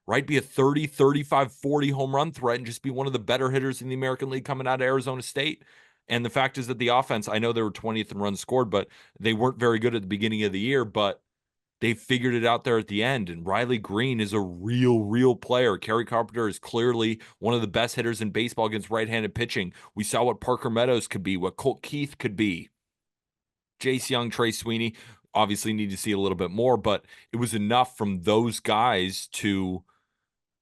right, be a 30, 35, 40 home run threat and just be one of the better hitters in the American League coming out of Arizona State. And the fact is that the offense, I know they were 20th in runs scored, but they weren't very good at the beginning of the year, but they figured it out there at the end. And Riley Green is a real player. Kerry Carpenter is clearly one of the best hitters in baseball against right-handed pitching. We saw what Parker Meadows could be, what Colt Keith could be. Jace Young, Trey Sweeney, obviously need to see a little bit more, but it was enough from those guys to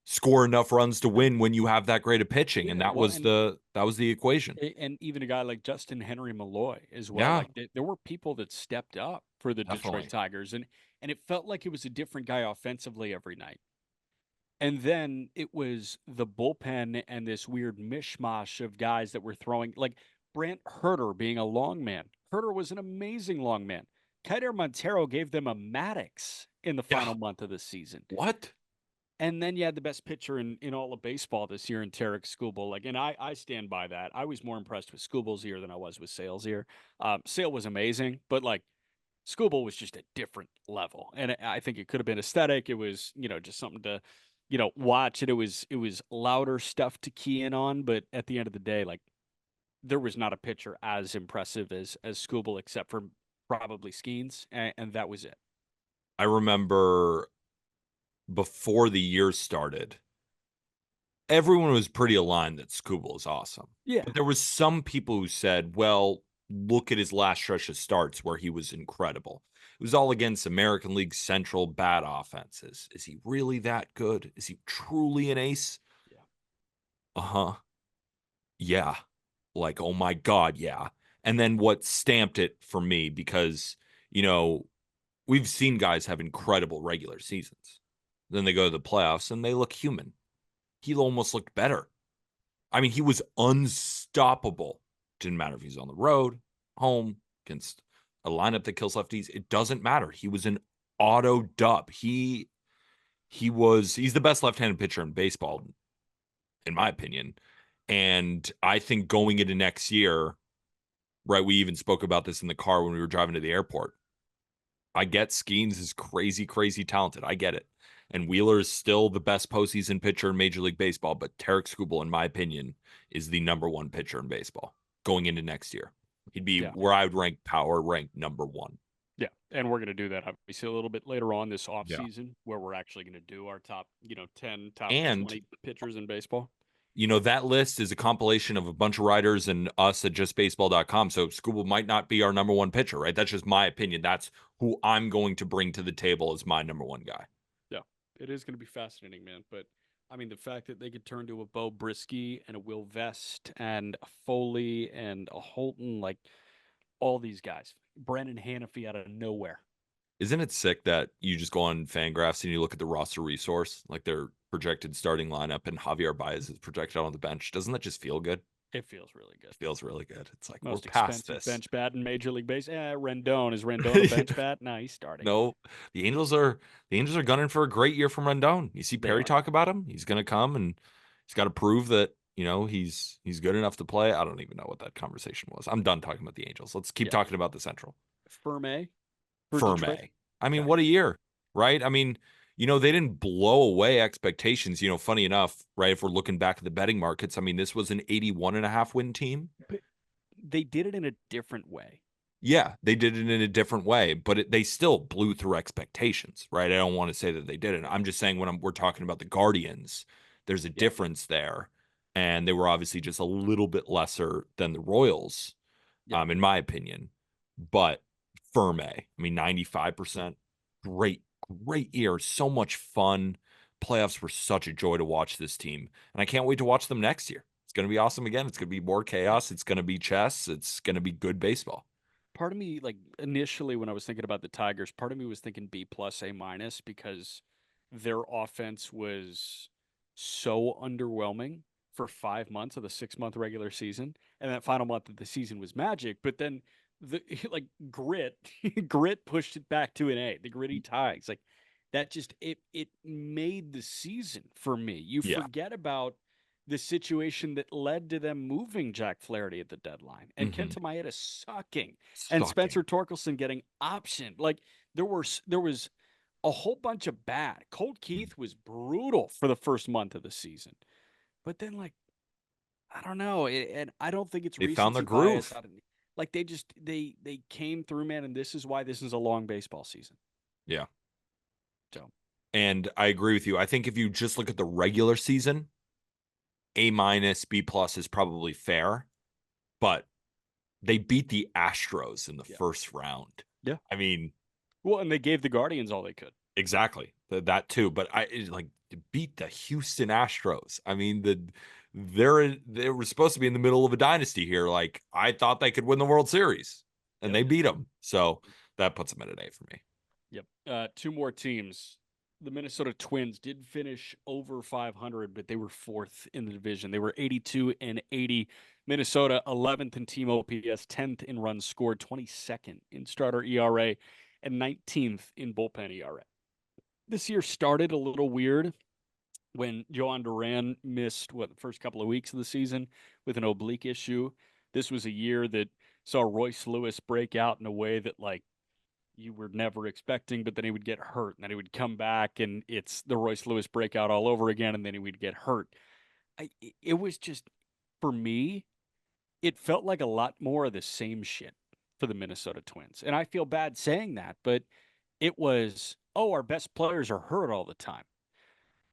score enough runs to win when you have that great of pitching. And Yeah, that well, was the equation. and even a guy like Justin Henry Malloy as well. Yeah, Like there were people that stepped up for the Detroit definitely. Tigers, and it felt like it was a different guy offensively every night. And then it was the bullpen and this weird mishmash of guys that were throwing, like Brant Herter being a long man. Herter was an amazing long man. Kiter Montero gave them a Maddox in the Yeah. final month of the season. What? And then you had the best pitcher in all of baseball this year in Tarek Skubal. Like, and I stand by that. I was more impressed with Skubal's year than I was with Sale's year. Sale was amazing, but like Skubal was just a different level. And I think it could have been aesthetic. It was, just something to, watch. And it was louder stuff to key in on. But at the end of the day, like there was not a pitcher as impressive as Skubal, except for probably Skeens, and that was it. I remember before the year started, everyone was pretty aligned that Skubal is awesome. Yeah. But there was some people who said, well, look at his last stretch of starts where he was incredible. It was all against American League Central bad offenses. Is he really that good? Is he truly an ace? Yeah. Uh-huh. Yeah. Like, oh my God, yeah. And then what stamped it for me, because, we've seen guys have incredible regular seasons. Then they go to the playoffs and they look human. He almost looked better. I mean, he was unstoppable. Didn't matter if he's on the road, home, against a lineup that kills lefties. It doesn't matter. He was an auto dub. He's the best left-handed pitcher in baseball, in my opinion. And I think going into next year, right, we even spoke about this in the car when we were driving to the airport. I get Skeens is crazy, crazy talented. I get it. And Wheeler is still the best postseason pitcher in Major League Baseball, but Tarek Skubal, in my opinion, is the number one pitcher in baseball going into next year. He'd be Yeah. where I would rank power, ranked number one. Yeah, and we're going to do that obviously a little bit later on this off Yeah. season, where we're actually going to do our top, 10, top And 20 pitchers in baseball. that list is a compilation of a bunch of writers and us at justbaseball.com. So Skubal might not be our number one pitcher, right? That's just my opinion. That's who I'm going to bring to the table as my number one guy. Yeah, it is going to be fascinating, man. But I mean, the fact that they could turn to a Bo Brisky and a Will Vest and a Foley and a Holton, like all these guys, Brennan Hanafy out of nowhere. Isn't it sick that you just go on Fangraphs and you look at the roster resource, like their projected starting lineup, and Javier Baez is projected on the bench? Doesn't that just feel good? It feels really good. It feels really good. It's like we're Most past expensive this. bench bat in Major League Base. Rendon. Is Rendon a bench bat? No, he's starting. No, the Angels are gunning for a great year from Rendon. You see They Perry are. talk about him. He's going to come and he's got to prove that he's good enough to play. I don't even know what that conversation was. I'm done talking about the Angels. Let's keep Yeah. talking about the Central. Ferme for Detroit. Ferme. I mean, Okay. what a year, right? I mean, they didn't blow away expectations. Funny enough, right? If we're looking back at the betting markets, I mean, this was an 81.5 win team. But they did it in a different way. Yeah, they did it in a different way, but they still blew through expectations, right? I don't want to say that they didn't. I'm just saying when we're talking about the Guardians, there's a Yep. difference there, and they were obviously just a little bit lesser than the Royals, Yep. in my opinion. But Ferme, I mean, 95%, great, great year, so much fun. Playoffs were such a joy to watch this team, and I can't wait to watch them next year. It's going to be awesome again. It's going to be more chaos. It's going to be chess. It's going to be good baseball. Part of me, like initially when I was thinking about the Tigers, part of me was thinking B plus A minus because their offense was so underwhelming for 5 months of the 6 month regular season, and that final month of the season was magic. But then the like grit, grit pushed it back to an A. The gritty ties, like that, just it made the season for me. You Yeah. forget about the situation that led to them moving Jack Flaherty at the deadline and Hmm. Kenta Maeda sucking and Sucking. Spencer Torkelson getting optioned. Like there was a whole bunch of bad. Colt Keith was brutal for the first month of the season, but then like I don't know, and I don't think it's They found their recency bias. groove. Like they came through, man, and this is why this is a long baseball season. Yeah. So And I agree with you. I think if you just look at the regular season, A minus, B plus is probably fair, but they beat the Astros in the yeah, first round. yeah. I mean, Well, and they gave the Guardians all they could. exactly that too. But like to beat the Houston Astros. I mean, they were supposed to be in the middle of a dynasty here. Like I thought they could win the World Series, and Yep. they beat them. So that puts them at an A for me. Yep. Two more teams. The Minnesota Twins did finish over 500, but they were fourth in the division. They were 82 and 80. Minnesota 11th in team OPS, 10th in runs scored, 22nd in starter ERA, and 19th in bullpen ERA. This year started a little weird when Joan Duran missed the first couple of weeks of the season with an oblique issue. This was a year that saw Royce Lewis break out in a way that like you were never expecting, but then he would get hurt and then he would come back and it's the Royce Lewis breakout all over again and then he would get hurt. It was just, for me, it felt like a lot more of the same shit for the Minnesota Twins. And I feel bad saying that, but it was, oh, our best players are hurt all the time.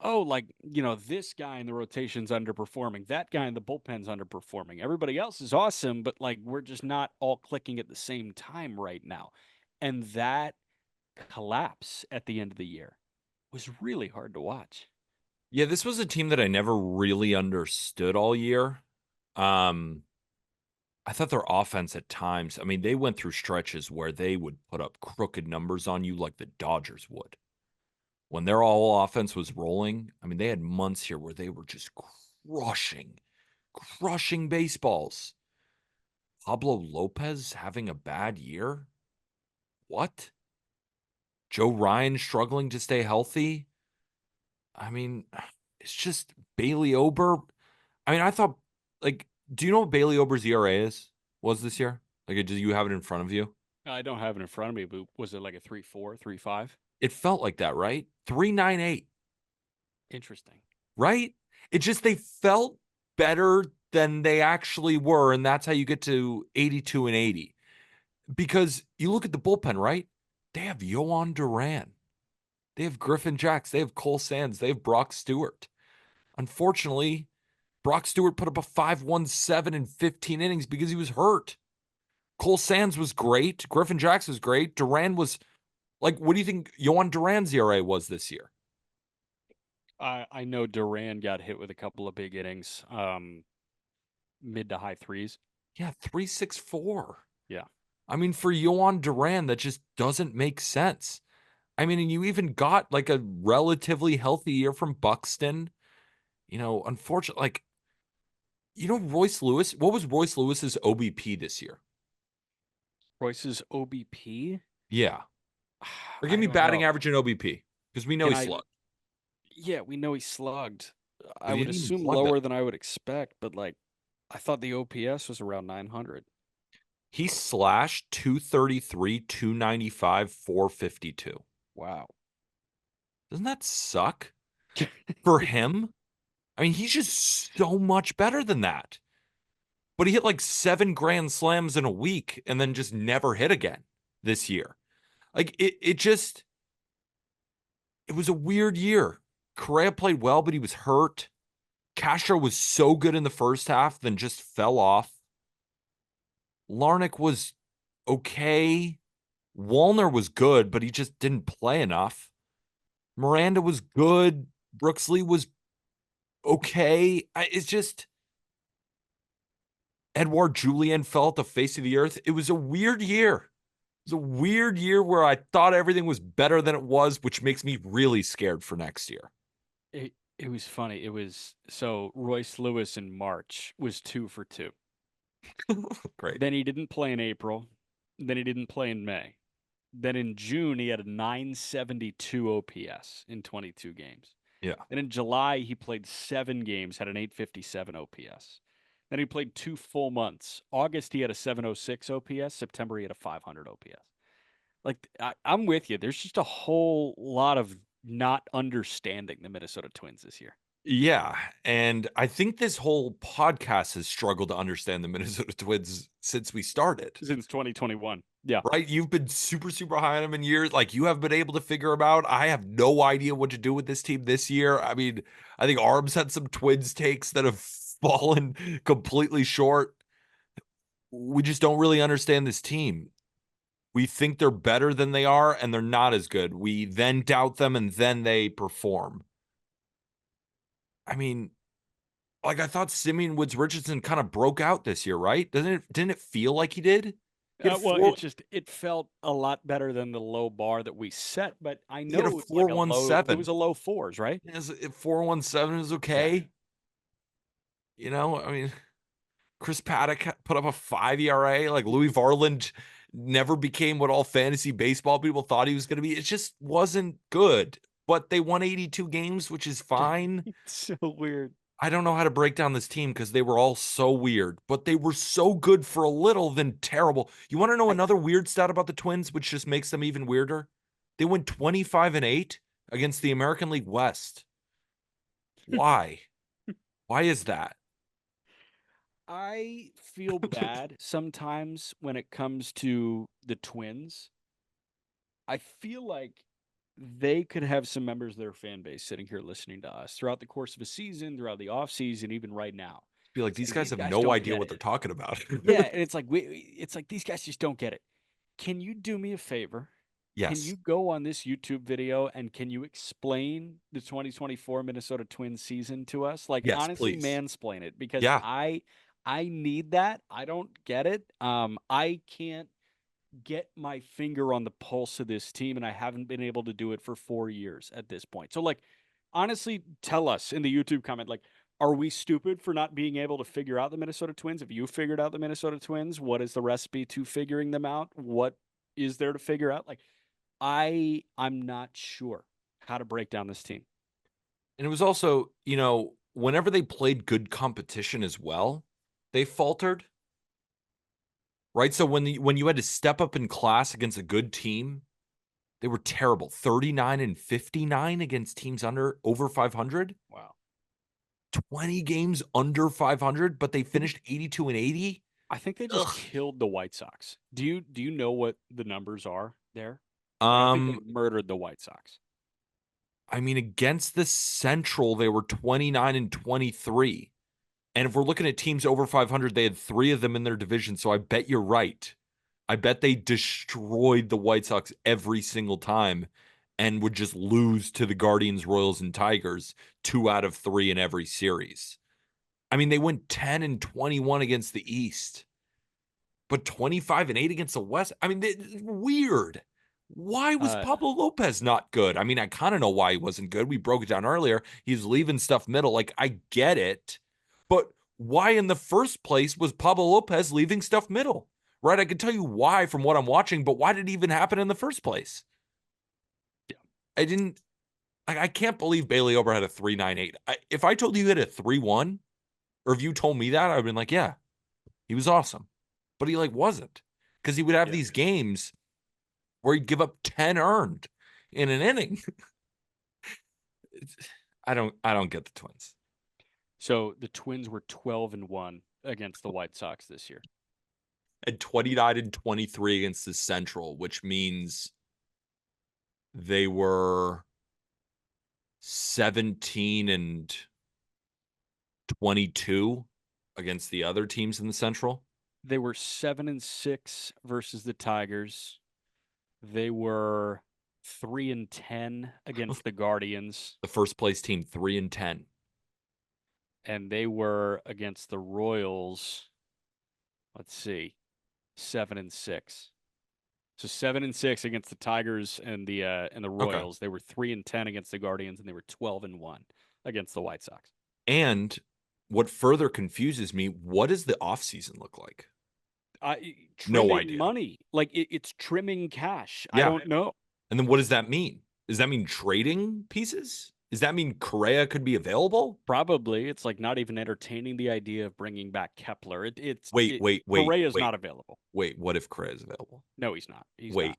Oh, like, this guy in the rotation's underperforming. That guy in the bullpen's underperforming. Everybody else is awesome, but like we're just not all clicking at the same time right now. And that collapse at the end of the year was really hard to watch. Yeah, this was a team that I never really understood all year. Um, I thought their offense at times, I mean, they went through stretches where they would put up crooked numbers on you like the Dodgers would. When their all offense was rolling, I mean, they had months here where they were just crushing baseballs. Pablo Lopez having a bad year? What? Joe Ryan struggling to stay healthy? I mean, it's just Bailey Ober. I mean, I thought, like, do you know what Bailey Ober's ERA was this year? Like, do you have it in front of you? I don't have it in front of me, but was it like a 3.4, 3.5? It felt like that, right? 3.98, Interesting. right? It just, they felt better than they actually were. And that's how you get to 82 and 80. Because you look at the bullpen, right? They have Yohan Duran. They have Griffin Jacks. They have Cole Sands. They have Brock Stewart. Unfortunately, Brock Stewart put up a 5.17 in 15 innings because he was hurt. Cole Sands was great. Griffin Jacks was great. Duran was like, what do you think Yohan Duran's ERA was this year? I know Duran got hit with a couple of big innings, mid to high threes. Yeah, 3.64. Yeah. I mean, for Yohan Duran, that just doesn't make sense. I mean, and you even got like a relatively healthy year from Buxton. Unfortunately, like, Royce Lewis, what was Royce Lewis's OBP this year? Royce's OBP? Yeah. Or give I me don't batting know. average and OBP because we know Can he I? slugged, Yeah, we know he slugged. but I he would didn't even assume slug that. lower than I would expect, but like, I thought the OPS was around 900. He slashed 233, 295, 452. Wow. Doesn't that suck for him? I mean, he's just so much better than that. But he hit like 7 grand slams in a week and then just never hit again this year. Like it was a weird year. Correa played well, but he was hurt. Castro was so good in the first half, then just fell off. Larnick was okay. Wallner was good, but he just didn't play enough. Miranda was good. Brooksley was okay. It's just Edouard Julien fell at the face of the earth. It was a weird year. It was a weird year where I thought everything was better than it was, which makes me really scared for next year. It was funny. It was so Royce Lewis in March was 2 for 2. Great. Then he didn't play in April. Then he didn't play in May. Then in June he had a 972 OPS in 22 games. Yeah. Then in July he played 7 games, had an 857 OPS. Then he played 2 full months. August he had a 706 OPS. September he had a 500 OPS. Like I'm with you. There's just a whole lot of not understanding the Minnesota Twins this year. Yeah. And I think this whole podcast has struggled to understand the Minnesota Twins since we started. Since 2021. Yeah. Right? You've been super, super high on them in years. Like you have been able to figure them out. I have no idea what to do with this team this year. I mean, I think Arms had some Twins takes that have fallen completely short. We just don't really understand this team. We think they're better than they are, and they're not as good. We then doubt them, and then they perform. I mean, like I thought Simeon Woods Richardson kind of broke out this year, right? Didn't it feel like he did? He had Well, four it felt a lot better than the low bar that we set, but I he had a know it's like a low. It 4.17. was a low fours, right? 4.17 is Yeah. okay. I mean, Chris Paddock put up a 5 ERA. Like Louis Varland never became what all fantasy baseball people thought he was going to be. It just wasn't good. But they won 82 games, which is fine. It's so weird. I don't know how to break down this team because they were all so weird, but they were so good for a little, then terrible. You want to know I another weird stat about the Twins, which just makes them even weirder? They went 25-8 against the American League West. Why? Why is that? I feel bad sometimes when it comes to the Twins. I feel like they could have some members of their fan base sitting here listening to us throughout the course of a season, throughout the off season, even right now, Be like, these saying guys these have guys no don't idea get what it. they're talking about. Yeah, and it's like these guys just don't get it. Can you do me a favor? Can Yes. you go on this YouTube video and can you explain the 2024 Minnesota Twins season to us? Like Yes, honestly, please. mansplain it because Yeah. I need that. I don't get it. I can't get my finger on the pulse of this team, and I haven't been able to do it for 4 years at this point. So, like, honestly, tell us in the YouTube comment, like, are we stupid for not being able to figure out the Minnesota Twins? Have you figured out the Minnesota Twins? What is the recipe to figuring them out? What is there to figure out? Like, I'm not sure how to break down this team. And it was also, whenever they played good competition as well, they faltered. Right. So when you had to step up in class against a good team, they were terrible. 39-59 against teams over 500. Wow. 20 games under 500, but they finished 82-80. I think they just Ugh. killed the White Sox. Do you know what the numbers are there? Like I think they Um, murdered the White Sox. I mean, against the Central, they were 29-23. And if we're looking at teams over 500, they had 3 of them in their division. So I bet you're right. I bet they destroyed the White Sox every single time and would just lose to the Guardians, Royals, and Tigers 2 out of 3 in every series. I mean, they went 10-21 against the East. but 25-8 against the West. I mean, weird. Why was Uh, Pablo Lopez not good? I mean, I kind of know why he wasn't good. We broke it down earlier. He's leaving stuff middle. Like, I get it. But why in the first place was Pablo Lopez leaving stuff middle? Right? I can tell you why from what I'm watching, but why did it even happen in the first place? yeah, I didn't. I can't believe Bailey Ober had a 3.98. If I told you he had a 3.1, or if you told me that, I'd have been like, yeah, he was awesome. But he like wasn't, because he would have yeah. these games where he'd give up 10 earned in an inning. I don't get the Twins. So the Twins were 12-1 against the White Sox this year. And 29-23 against the Central, which means they were 17-22 against the other teams in the Central. They were 7-6 versus the Tigers. They were 3-10 against the Guardians, The first place team 3-10. and they were against the Royals. Let's see, 7-6. So 7-6 against the Tigers and the Okay. Royals. They were 3-10 against the Guardians, and they were 12-1 against the White Sox. And what further confuses me, what does the offseason look like? No Trimming idea. money, like it's trimming cash. I Yeah. don't know. And then what does that mean? Does that mean trading pieces? Does that mean Correa could be available? Probably it's like not even entertaining the idea of bringing back Kepler. Wait, wait, wait, Correa's wait, not available. wait. What if Correa is available? No, he's not. He's not. Wait,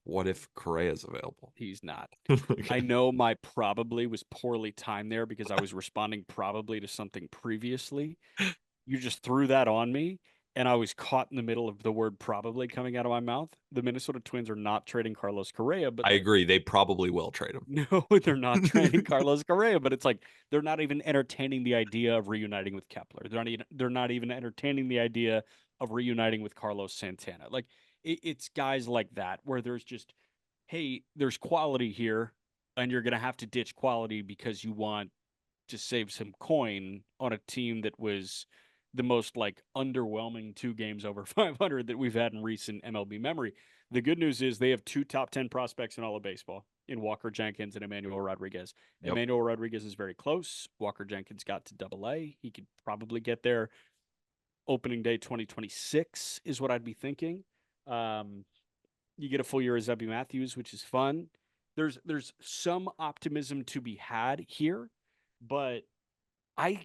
what if Correa is available? He's not. I Okay. know my probably was poorly timed there because I was responding probably to something previously. You just threw that on me, and I was caught in the middle of the word probably coming out of my mouth. The Minnesota Twins are not trading Carlos Correa, but I like, agree. They probably will trade him. no, they're not trading Carlos Correa, but it's like they're not even entertaining the idea of reuniting with Kepler. They're not even entertaining the idea of reuniting with Carlos Santana. Like it's guys like that where there's just, hey, there's quality here, and you're gonna have to ditch quality because you want to save some coin on a team that was the most like underwhelming 2 games over 500 that we've had in recent MLB memory. The good news is they have 2 top 10 prospects in all of baseball in Walker Jenkins and Emmanuel Rodriguez. Yep. Emmanuel Rodriguez is very close. Walker Jenkins got to AA. He could probably get there opening day 2026 is what I'd be thinking. You get a full year of Zebby Matthews, which is fun. There's some optimism to be had here, but I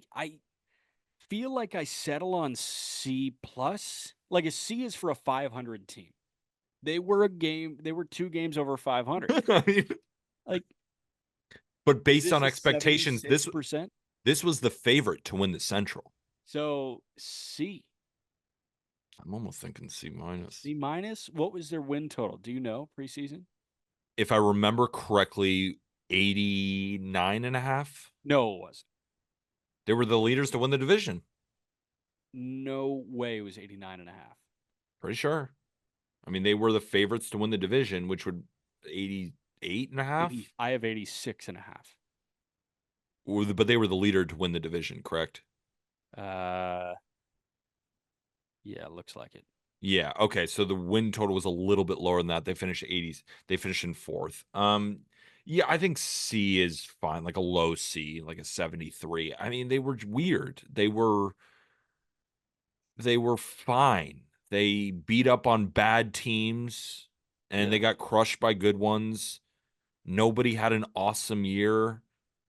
feel like I settle on C plus. Like a C is for a 500 team. They were 2 games over 500. Like, But is based this on a expectations, this 76%? this was the favorite to win the Central. So C. I'm almost thinking C minus. C minus? What was their win total? Do you know preseason? If I remember correctly, 89.5. No, it wasn't. They were the leaders to win the division. No way it was 89.5. Pretty sure. I mean, they were the favorites to win the division, which would 88.5. I have 86.5. But they were the leader to win the division, correct? Uh, yeah, looks like it. Yeah. Okay. So the win total was a little bit lower than that. They finished 80s. They finished in fourth. Yeah, I think C is fine, like a low C, like a 73. I mean, they were weird. They were fine. They beat up on bad teams and they Yeah. got crushed by good ones. Nobody had an awesome year,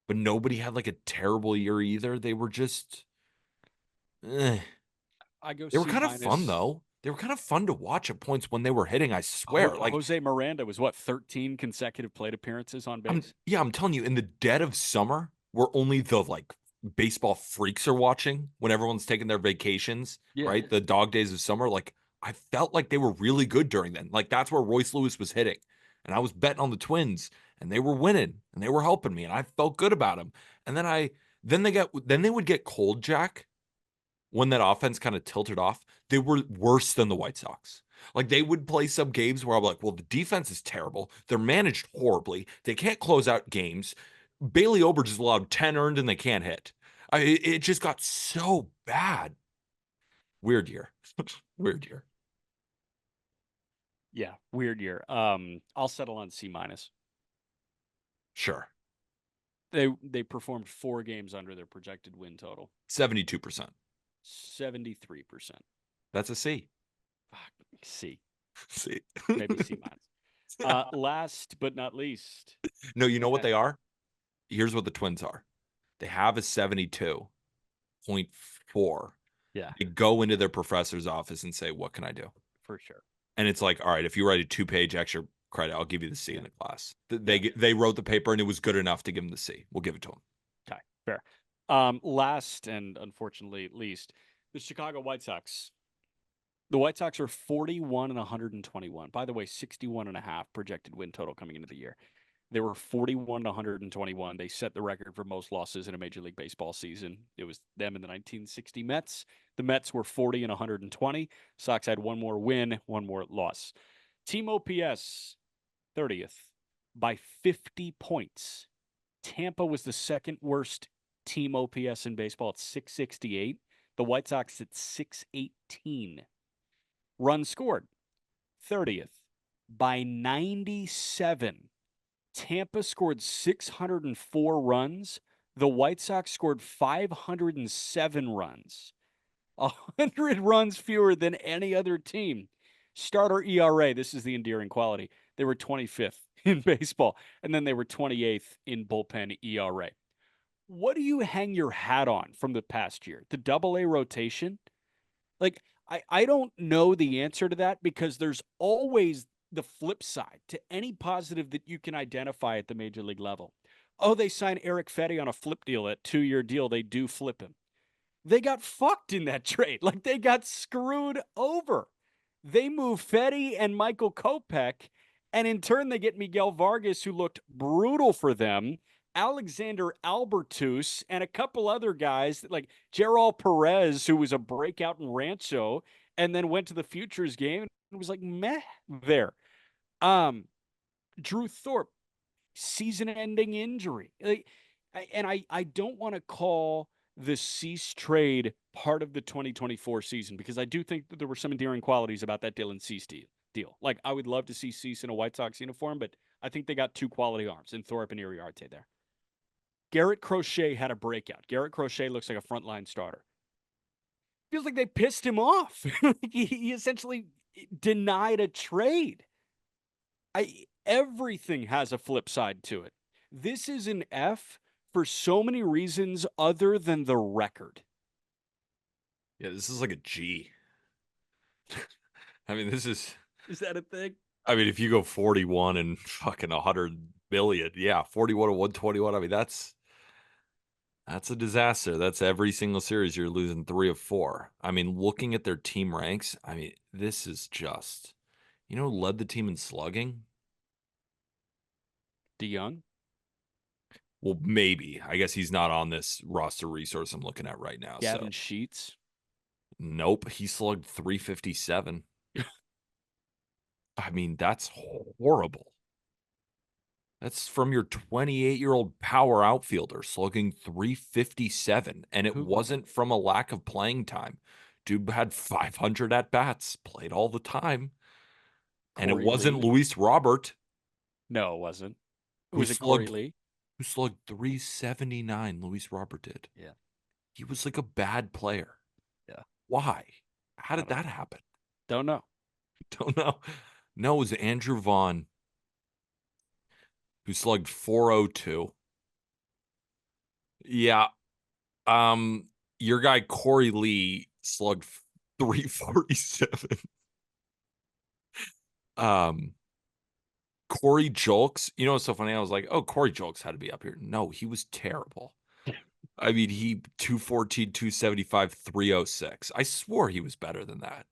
but nobody had like a terrible year either. They were just eh. I go They were C kind of fun minus. though. They were kind of fun to watch at points when they were hitting, I swear. Like Jose Miranda was what, 13 consecutive plate appearances on I'm base? yeah, I'm telling you, in the dead of summer, where only the like baseball freaks are watching when everyone's taking their vacations, Yeah. right? The dog days of summer, like I felt like they were really good during then. Like that's where Royce Lewis was hitting. And I was betting on the Twins and they were winning and they were helping me and I felt good about them. And then they would get cold, Jack, when that offense kind of tilted off. They were worse than the White Sox. Like they would play some games where I'm like, well, the defense is terrible. They're managed horribly. They can't close out games. Bailey Ober just allowed 10 earned and they can't hit. It just got so bad Weird year. Weird year. Yeah, weird year. I'll settle on C minus. Sure. They performed 4 games under their projected win total. 72%. 73%. That's a C. Fuck, C. C. Maybe C minus. Last but not least, No, you know what yeah, they are? Here's what the Twins are. They have a 72.4. yeah, They go into their professor's office and say, "What can I do?" for sure. And it's like, all right, if you write a 2-page extra credit, I'll give you the C Yeah, in the class. yeah. They wrote the paper and it was good enough to give them the C. We'll give it to them. Okay, fair. Last and unfortunately least, the Chicago White Sox. The White Sox are 41 and 121. By the way, 61 and a half projected win total coming into the year. They were 41 to 121. They set the record for most losses in a Major League Baseball season. It was them and the 1960 Mets. The Mets were 40 and 120. Sox had one more win, one more loss. Team OPS 30th by 50 points. Tampa was the second worst team OPS in baseball at 668. The White Sox at 618. Runs scored 30th by 97. Tampa scored 604 runs. The White Sox scored 507 runs, 100 runs fewer than any other team. Starter ERA, this is the endearing quality. They were 25th in baseball, and then they were 28th in bullpen ERA. What do you hang your hat on from the past year? The double A rotation? Like, I don't know the answer to that because there's always the flip side to any positive that you can identify at the major league level. Oh, they signed Eric Fetty on a flip deal, at 2-year deal. They do flip him. They got fucked in that trade. Like they got screwed over. They move Fetty and Michael Kopech, and in turn they get Miguel Vargas, who looked brutal for them. Alexander Albertus and a couple other guys like Gerald Perez, who was a breakout in Rancho, and then went to the Futures game and it was like meh there. Um, Drew Thorpe, season-ending injury. I don't want to call the Cease trade part of the 2024 season because I do think that there were some endearing qualities about that Dylan Cease deal. Like I would love to see Cease in a White Sox uniform, but I think they got 2 quality arms in Thorpe and Iriarte there. Garrett Crochet had a breakout. Garrett Crochet looks like a frontline starter. Feels like they pissed him off. He essentially denied a trade. Everything has a flip side to it. This is an F for so many reasons other than the record. Yeah, this is like a G. I mean, this is. Is that a thing? I mean, if you go 41 and fucking 100 billion, yeah, 41 to 121. I mean, that's a disaster. That's every single series you're losing 3 of 4. I mean, looking at their team ranks, I mean, this is just, who led the team in slugging? DeYoung? Well, maybe. I guess he's not on this roster resource I'm looking at right now. Gavin So, Sheets? nope, he slugged 357. I mean, that's horrible. That's from your 28-year-old power outfielder slugging 357, and it Who? wasn't from a lack of playing time. Dude had 500 at bats, played all the time, and it Corey wasn't Lee? Luis Robert No, it wasn't. who Was it Corey slugged Lee? who slugged 379. Luis Robert did. Yeah. He was like a bad player. Yeah. Why? How I did don't know. that happen? Don't know. Don't know. No, it was Andrew Vaughn who slugged 402. Yeah. Your guy Corey Lee slugged 347. Corey Julks, what's so funny? I was like, oh, Corey Julks had to be up here. No, he was terrible. I mean, he 214, 275, 306. I swore he was better than that.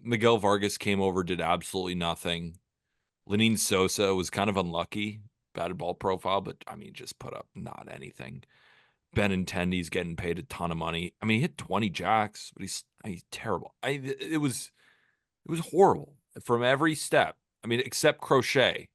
Miguel Vargas came over, did absolutely nothing. Lenine Sosa was kind of unlucky, batted ball profile, but I mean, just put up not anything. Benintendi's getting paid a ton of money. I mean, he hit 20 jacks, but he's terrible. It was horrible from every step. I mean, except Crochet.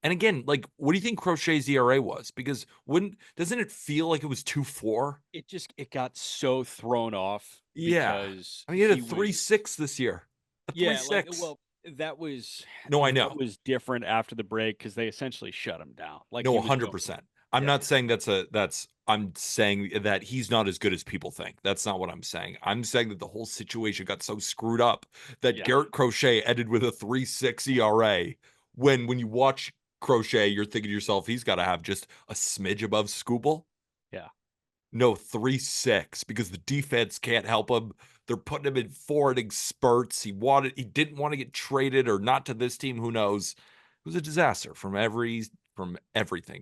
And again, like, what do you think Crochet's ERA was? Because wouldn't doesn't it feel like it was 2.4? It got so thrown off Yeah. because I mean, he had a he three was six this year. A three yeah, like six. well, that was No, I that know. was different after the break because they essentially shut him down. Like No, he was going. 100%. I'm Yeah, not saying I'm saying that he's not as good as people think. That's not what I'm saying. I'm saying that the whole situation got so screwed up that yeah, Garrett Crochet ended with a 3.6 ERA. When you watch Crochet, you're thinking to yourself, he's got to have just a smidge above Scooble. yeah. No, 3.6 because the defense can't help him. They're putting him in 4 inning spurts. He didn't want to get traded or not to this team. Who knows? It was a disaster from everything.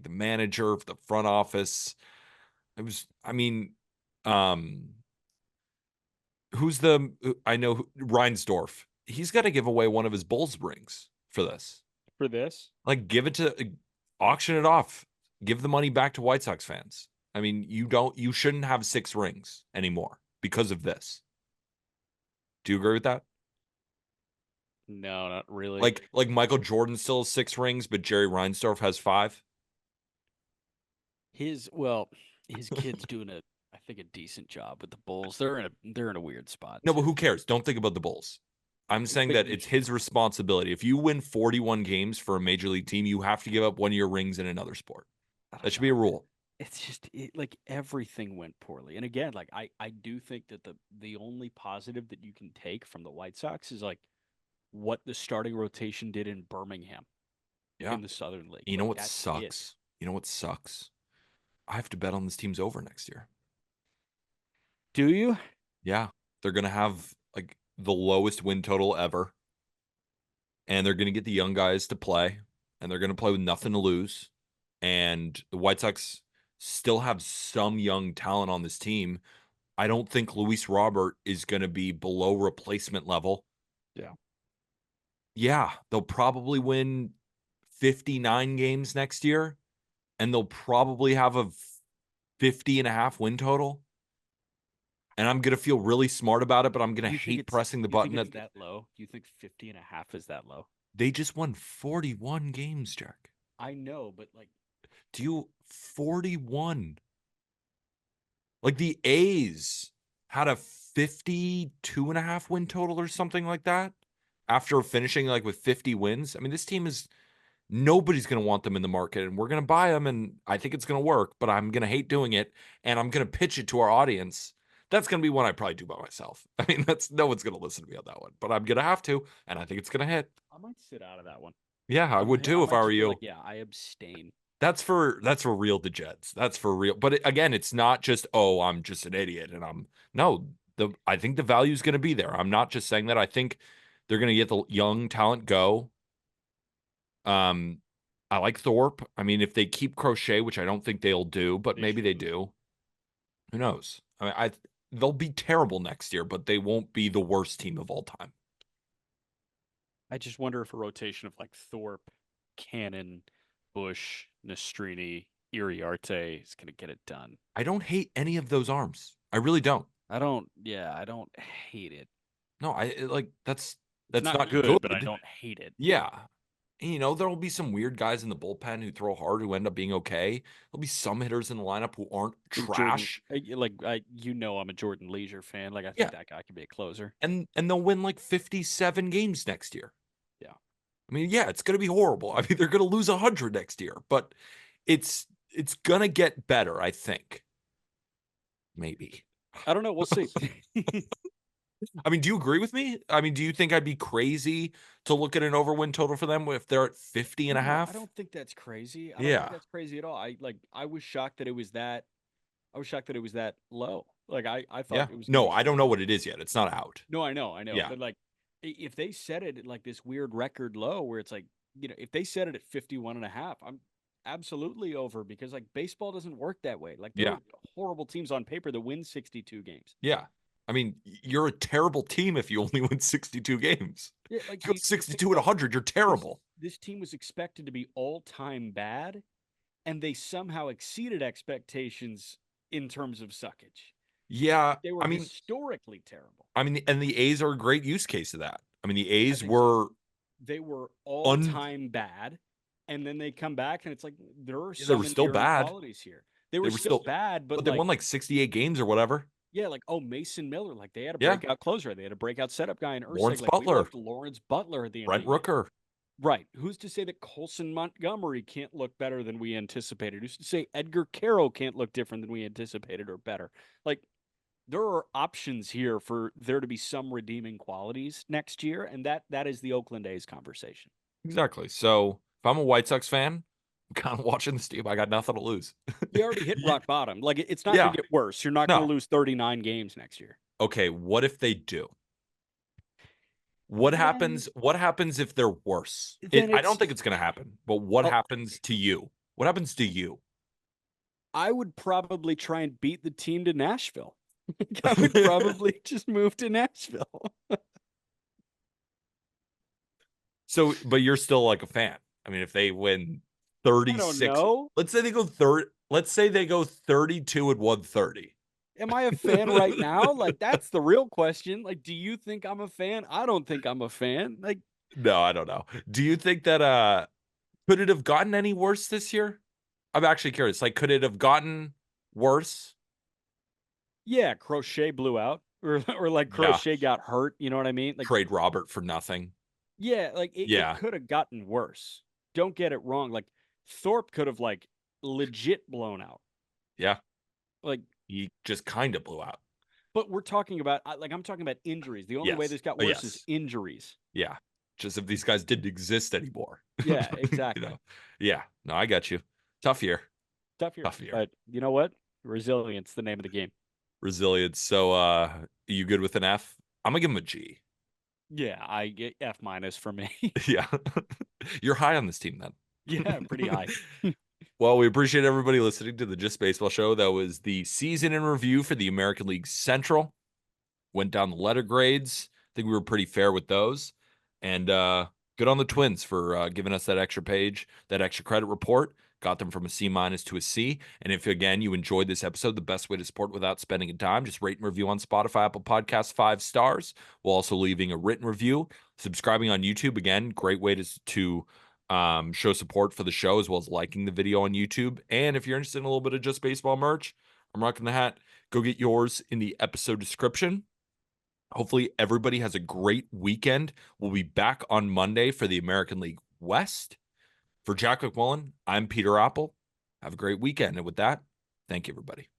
The manager, the front office. It was, I mean, um, I know Reinsdorf. He's got to give away one of his Bulls rings for this. For this, Like, auction it off. Give the money back to White Sox fans. I mean, you shouldn't have 6 rings anymore because of this. Do you agree with that? no, not really. Like Michael Jordan still has 6 rings, but Jerry Reinsdorf has 5. His kid's doing I think a decent job with the Bulls. They're in a weird spot No, but too. who cares? Don't think about the Bulls. I'm saying But that you it's should. his responsibility. If you win 41 games for a major league team, you have to give up one of your rings in another sport. I That don't should be a know. rule. It's just like everything went poorly. And again, like I do think that the only positive that you can take from the White Sox is like what the starting rotation did in Birmingham Yeah. in the Southern League. You know Like what that's it. sucks? You know what sucks? I have to bet on this team's over next year. Do you? Yeah. They're going to have like the lowest win total ever. And they're going to get the young guys to play. And they're going to play with nothing to lose. And the White Sox still have some young talent on this team. I don't think Luis Robert is going to be below replacement level. Yeah. Yeah, they'll probably win 59 games next year, and they'll probably have a 50 and a half win total. And I'm going to feel really smart about it, but I'm going to You think hate it's pressing the you think button. it's that low? You think 50.5 is that low? They just won 41 games, Jack. I know, but like Do you 41? Like the A's had a 52 and a half win total or something like that after finishing like with 50 wins. I mean, this team is nobody's going to want them in the market and we're going to buy them and I think it's going to work, but I'm going to hate doing it and I'm going to pitch it to our audience. That's going to be one I probably do by myself. I mean, that's no one's going to listen to me on that one, but I'm going to have to and I think it's going to hit. I might sit out of that one. Yeah, I would I too if I might were just be like, you. yeah, I abstain. That's for real degens. That's for real. But again, it's not just I'm just an idiot and I'm no. I think the value is going to be there. I'm not just saying that. I think they're going to get the young talent go. Um, I like Thorpe. I mean, if they keep Crochet, which I don't think they'll do, but They maybe they shouldn't. do. Who knows? I mean, they'll be terrible next year, but they won't be the worst team of all time. I just wonder if a rotation of like Thorpe, Cannon, Bush, Nastrini, Iriarte is going to get it done. I don't hate any of those arms. I really don't. I don't hate it. No, like It's that's not not good, but I good. don't hate it. Yeah. And, there will be some weird guys in the bullpen who throw hard who end up being okay. There'll be some hitters in the lineup who aren't Jordan, trash. I'm a Jordan Leisure fan. Like, I Yeah. think that guy could be a closer. And they'll win like 57 games next year. Yeah. I mean, yeah, it's going to be horrible. I mean, they're going to lose 100 next year, but it's going to get better, I think. Maybe. I don't know. We'll see. I mean, do you agree with me? I mean, do you think I'd be crazy to look at an overwin total for them if they're at 50 and a No, I half? don't think that's crazy. I don't think Yeah. that's crazy at all. I was shocked that it was that. I was shocked that it was that low. Like I Yeah. thought it was going to No, be I don't know what it is yet. It's not out. No, I know. Yeah. But like, if they set it at like this weird record low where it's like, if they set it at 51.5, I'm absolutely over because like baseball doesn't work that way. Like there Yeah. are horrible teams on paper that win 62 games. Yeah. I mean, you're a terrible team if you only win 62 games. Yeah, like You go you think 62 and about 100, you're this terrible. this team was expected to be all-time bad and they somehow exceeded expectations in terms of suckage. Yeah, They were I mean, historically terrible. and the A's are a great use case of that. I mean, the I A's think so. were They were un all-time bad and then they come back, and it's like there are Yeah, they some were still endearing bad. qualities here. They They were were still still, bad, but but they like won like 68 games or whatever. yeah, like oh Mason Miller, like they had a Yeah. breakout closer, they had a breakout setup guy in Lawrence Urseg. Like we Butler, loved Lawrence Butler at the end of Brent the year. Rooker. Right. Who's to say that Colson Montgomery can't look better than we anticipated? Who's to say Edgar Caro can't look different than we anticipated or better? Like there are options here for there to be some redeeming qualities next year, and that is the Oakland A's conversation. Exactly. So if I'm a White Sox fan, I'm kind of watching this team. I got nothing to lose. You already hit rock bottom. Like it's not going Yeah. to get worse. You're not going to No. lose 39 games next year. Okay. What if they do? Then What happens if they're worse? then I don't it's think it's going to happen, but what oh, happens to you? What happens to you? I would probably try and beat the team to Nashville. I would probably just move to Nashville. So, but you're still like a fan. I mean, if they win I don't 36, know. let's say they go 32 and 130. Am I a fan right now? Like that's the real question. Like, do you think I'm a fan? I don't think I'm a fan. Like, No, I don't know. Do you think that could it have gotten any worse this year? I'm actually curious. Like, could it have gotten worse? yeah, Crochet blew out, or like Yeah. Crochet got hurt. You know what I mean? Like, Trade Robert for nothing. yeah, like it Yeah. could have gotten worse. Don't get it wrong. Like Thorpe could have like legit blown out. Yeah. Like, He just kind of blew out. but we're talking about like I'm talking about injuries. The only way Yes. this got Oh, worse is yes. injuries. Yeah. Just if these guys didn't exist anymore. Yeah, You exactly. know. Yeah. No, I got you. Tough year. Tough year. Tough year. But you know what? Resilience, the name of the game. Resilience. So you good with an F? I'm gonna give him a G. Yeah, I get F minus for me. Yeah. You're high on this team Yeah, pretty then. high. Well, we appreciate everybody listening to the Just Baseball Show. That was the season in review for the American League Central. Went down the letter grades. I think we were pretty fair with those. And good on the Twins for giving us that extra page, that extra credit report. Got them from a C minus to a C. And if, again, you enjoyed this episode, the best way to support without spending a dime, just rate and review on Spotify, Apple Podcasts, 5 stars, while also leaving a written review. Subscribing on YouTube, again, great way to show support for the show, as well as liking the video on YouTube. And if you're interested in a little bit of Just Baseball merch, I'm rocking the hat. Go get yours in the episode description. Hopefully, everybody has a great weekend. We'll be back on Monday for the American League West. For Jack McMullen, I'm Peter Apple. Have a great weekend. And with that, thank you, everybody.